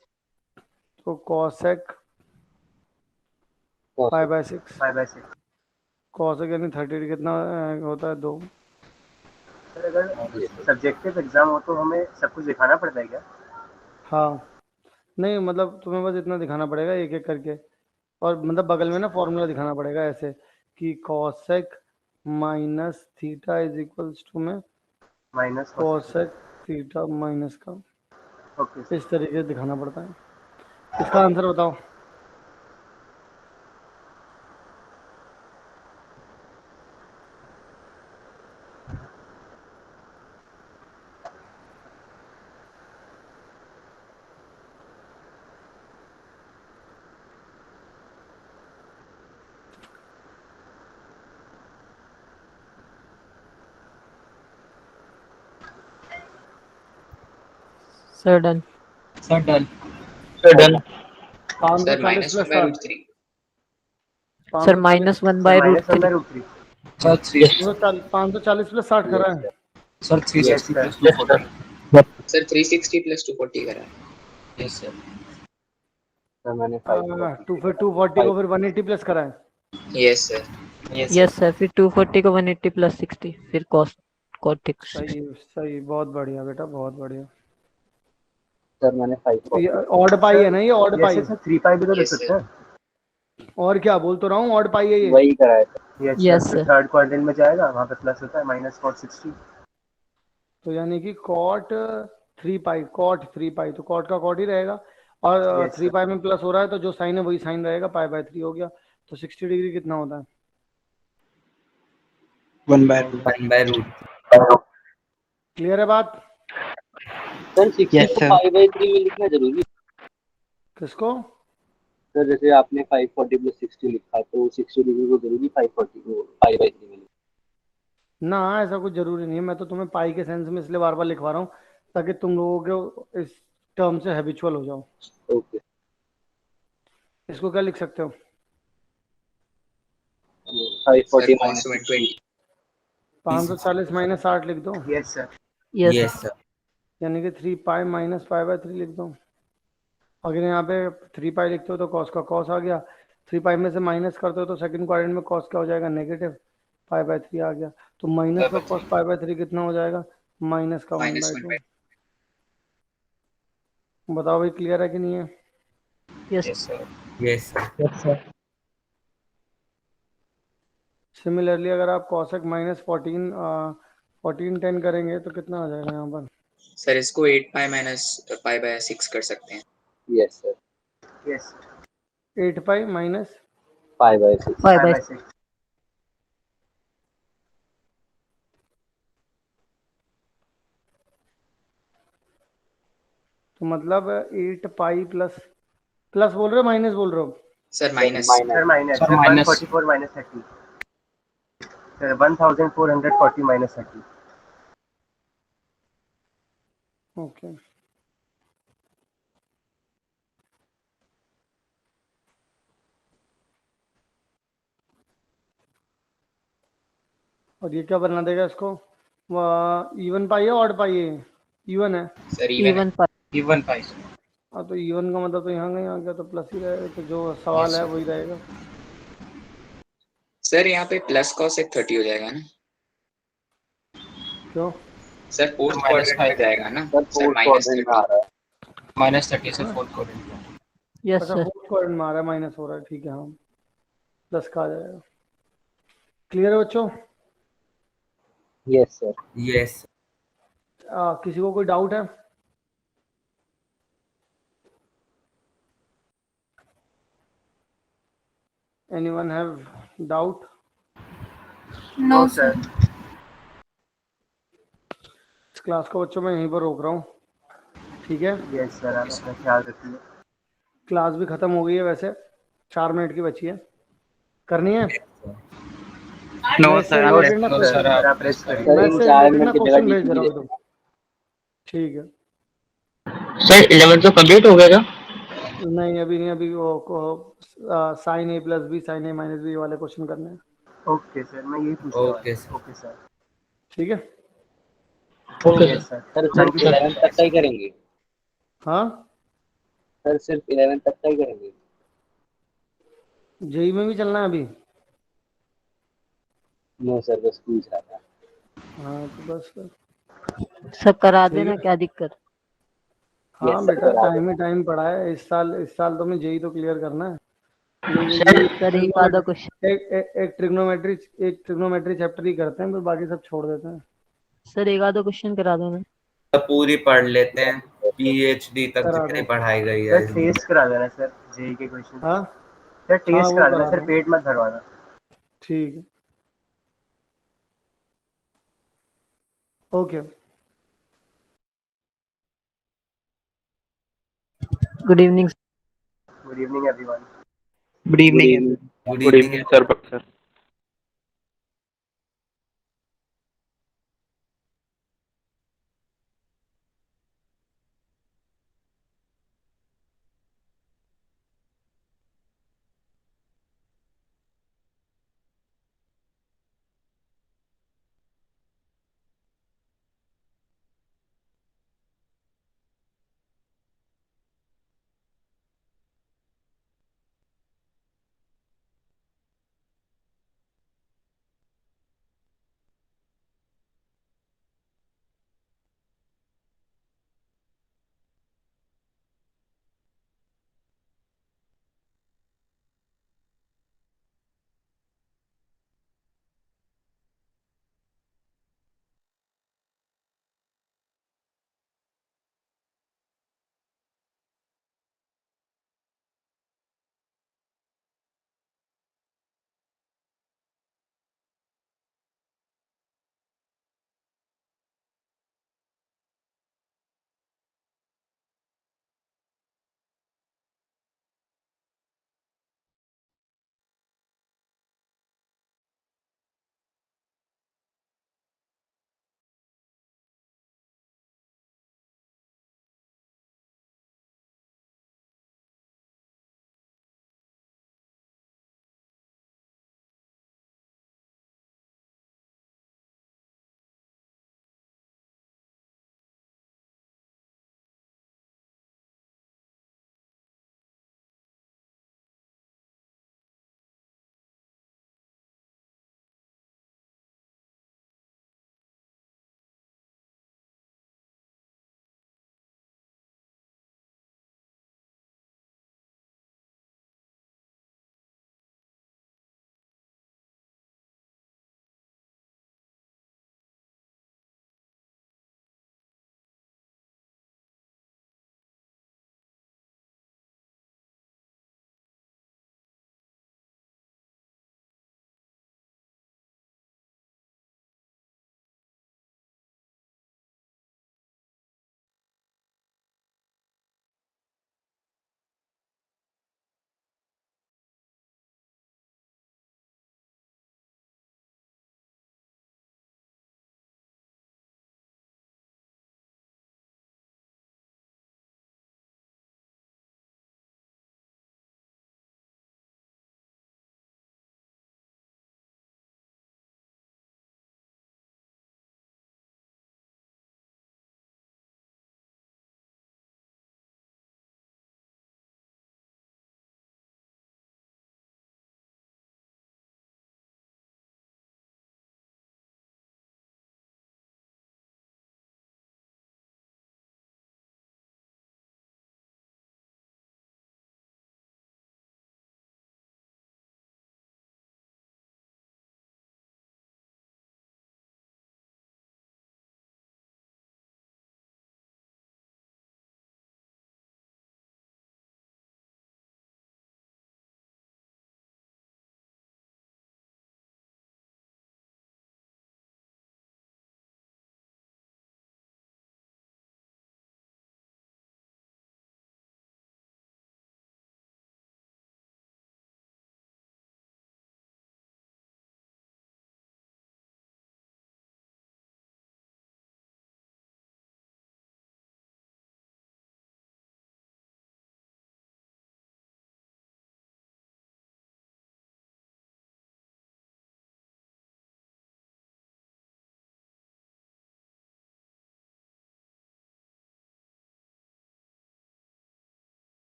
तो cosec pi by 6, pi by 6। Cosec यानी 30 कितना होता है? 2। सर अगर सब्जेक्टिव एग्जाम हो तो हमें सब कुछ दिखाना पड़ता है क्या? हाँ, नहीं मतलब तुम्हें बस इतना दिखाना पड़ेगा एक एक करके, और मतलब बगल में ना फॉर्मूला दिखाना पड़ेगा ऐसे कि cosec minus theta is equals to में माइनस कॉसेक थीटा माइनस का, ओके इस तरीके से दिखाना पड़ता है। इसका आंसर बताओ। Sir done. Sir done. Done. Sir 540 plus -1/√3 sir -1 by √3 sir 540 plus 60 करा है। सर 360 प्लस 240 सर 360 प्लस 240 करा है। Yes sir. सर मैंने 240 को फिर 180 प्लस करा है। Yes sir. यस सर, फिर 240 को 180 प्लस 60, फिर cot 6। सही सही, बहुत बढ़िया बेटा, बहुत बढ़िया। सर मैंने 5 ऑड पाई है ना ये? ऑड पाई सर 3 पाई भी तो लिख सकते हैं। और क्या बोल तो रहा हूँ, ऑड पाई है ये। वही कराया था। यस सर थर्ड क्वाड्रेंट में जाएगा, वहाँ पे प्लस होता है माइनस cot 60, तो यानी कि cot 3 पाई, cot 3 पाई, तो cot का cot ही रहेगा, और 3 पाई में प्लस हो रहा है तो जो साइन है वही साइन रहेगा, पाई बाय 3 हो गया, तो 60 डिग्री कितना होता है? 1/√। क्लियर है बात? सर 60 को पाई बाय 3 में लिखना जरूरी? किसको? सर जैसे आपने 540 प्लस 60 लिखा तो 60 डिग्री को जरूरी 540 को पाई बाई 3 में लिखा। ना, ऐसा कुछ जरूरी नहीं है। मैं तो तुम्हें पाई के सेंस में इसलिए बार बार लिखवा रहा हूँ ताकि तुम लोगों को इस टर्म से हैबिचुअल हो जाओ। ओके। इसको क्या लिख सकते हो? 540 सर माइनस 120 540 माइनस 60 लिख दो, यस सर। Yes sir. यानी कि 3 पाई माइनस पाई बाय 3 लिख दो। अगर यहाँ पे 3 पाई लिखते हो तो कॉस का कॉस आ गया, 3 पाई में से माइनस करते हो तो सेकंड क्वाड्रेंट में कॉस क्या हो जाएगा? नेगेटिव पाई बाय 3 आ गया। तो माइनस का कॉस पाई बाय 3 कितना हो जाएगा? माइनस का 1/2। बताओ भाई, क्लियर है कि नहीं है? Yes sir. Yes sir. Similarly अगर आप कॉसेक माइनस 14 10 करेंगे तो कितना आ जाएगा यहाँ पर? सर इसको 8 पाई माइनस पाई बाय 6 कर सकते हैं। Yes sir. Yes 8 pi minus pi by 6 pi by 6। तो मतलब 8 पाई प्लस प्लस बोल रहे हो माइनस बोल रहे हो? Sir minus. Sir minus sir 144 minus 30 sir 1440 minus 30। Okay. और ये क्या बना देगा इसको? इवन पाई है ऑड पाई है? इवन है सर इवन पाई। इवन पाई। हाँ, तो इवन का मतलब तो यहाँ का यहाँ गया तो प्लस ही रहेगा। तो जो सवाल है वही रहेगा। सर यहाँ पे प्लस कॉसेक 30 हो जाएगा ना? क्यों? सर फोर्थ क्वाड्रेंट में जाएगा ना? सर माइनस 30 आ रहा है। माइनस 30 से फोर्थ क्वाड्रेंट। यस अच्छा, सर। फोर्थ क्वाड्रेंट में आ रहा है, माइनस हो रहा है, ठीक है। हाँ, प्लस का आ जाएगा। क्लियर है बच्चों? Yes sir. यस। किसी को कोई डाउट है? Anyone have doubt? No sir. इस क्लास को बच्चों मैं यहीं पर रोक रहा हूँ, ठीक है? यस सर, आप अपना ख्याल रखिए। क्लास भी खत्म हो गई है वैसे, 4 मिनट की बची है। करनी है? No sir. आप रेस्ट करिए। मैं से रिलेटेड ना क्वेश्चन भेज रहा हूँ तो ठीक है। सर 11 तो कंप्लीट हो गया क्या? नहीं, अभी नहीं। अभी वो साइन ए प्लस बी साइन ए माइनस बी वाले क्वेश्चन करने हैं। ओके सर, मैं यही पूछ रहा हूँ। Okay sir. ठीक है। Okay sir. सर सिर्फ 11 तक का ही करेंगे? हाँ सर सिर्फ 11 तक का ही करेंगे? जेई में भी चलना है अभी? नो सर, बस पूछ रहा था। हाँ तो बस फिर सब करा देना, क्या दिक्कत? हाँ बेटा, टाइम ही टाइम पड़ा है। इस साल तुम्हें जेई तो क्लियर करना है। सर एक आधा क्वेश्चन। एक ट्रिग्नोमेट्री चैप्टर ही करते हैं, फिर बाकी सब छोड़ देते हैं। सर एक आधा क्वेश्चन करा देना। पूरी पढ़ लेते हैं, पीएचडी तक करा जितनी दो। पढ़ाई गई है। सर टेस्ट करा देना सर, जेई के क्वेश्चन। हाँ सर हाँ, टेस्ट वो करा देना करा सर, दो। पेट मत भरवाना। ठीक है, okay. Good evening. Good evening everyone. Good evening. Good evening sir.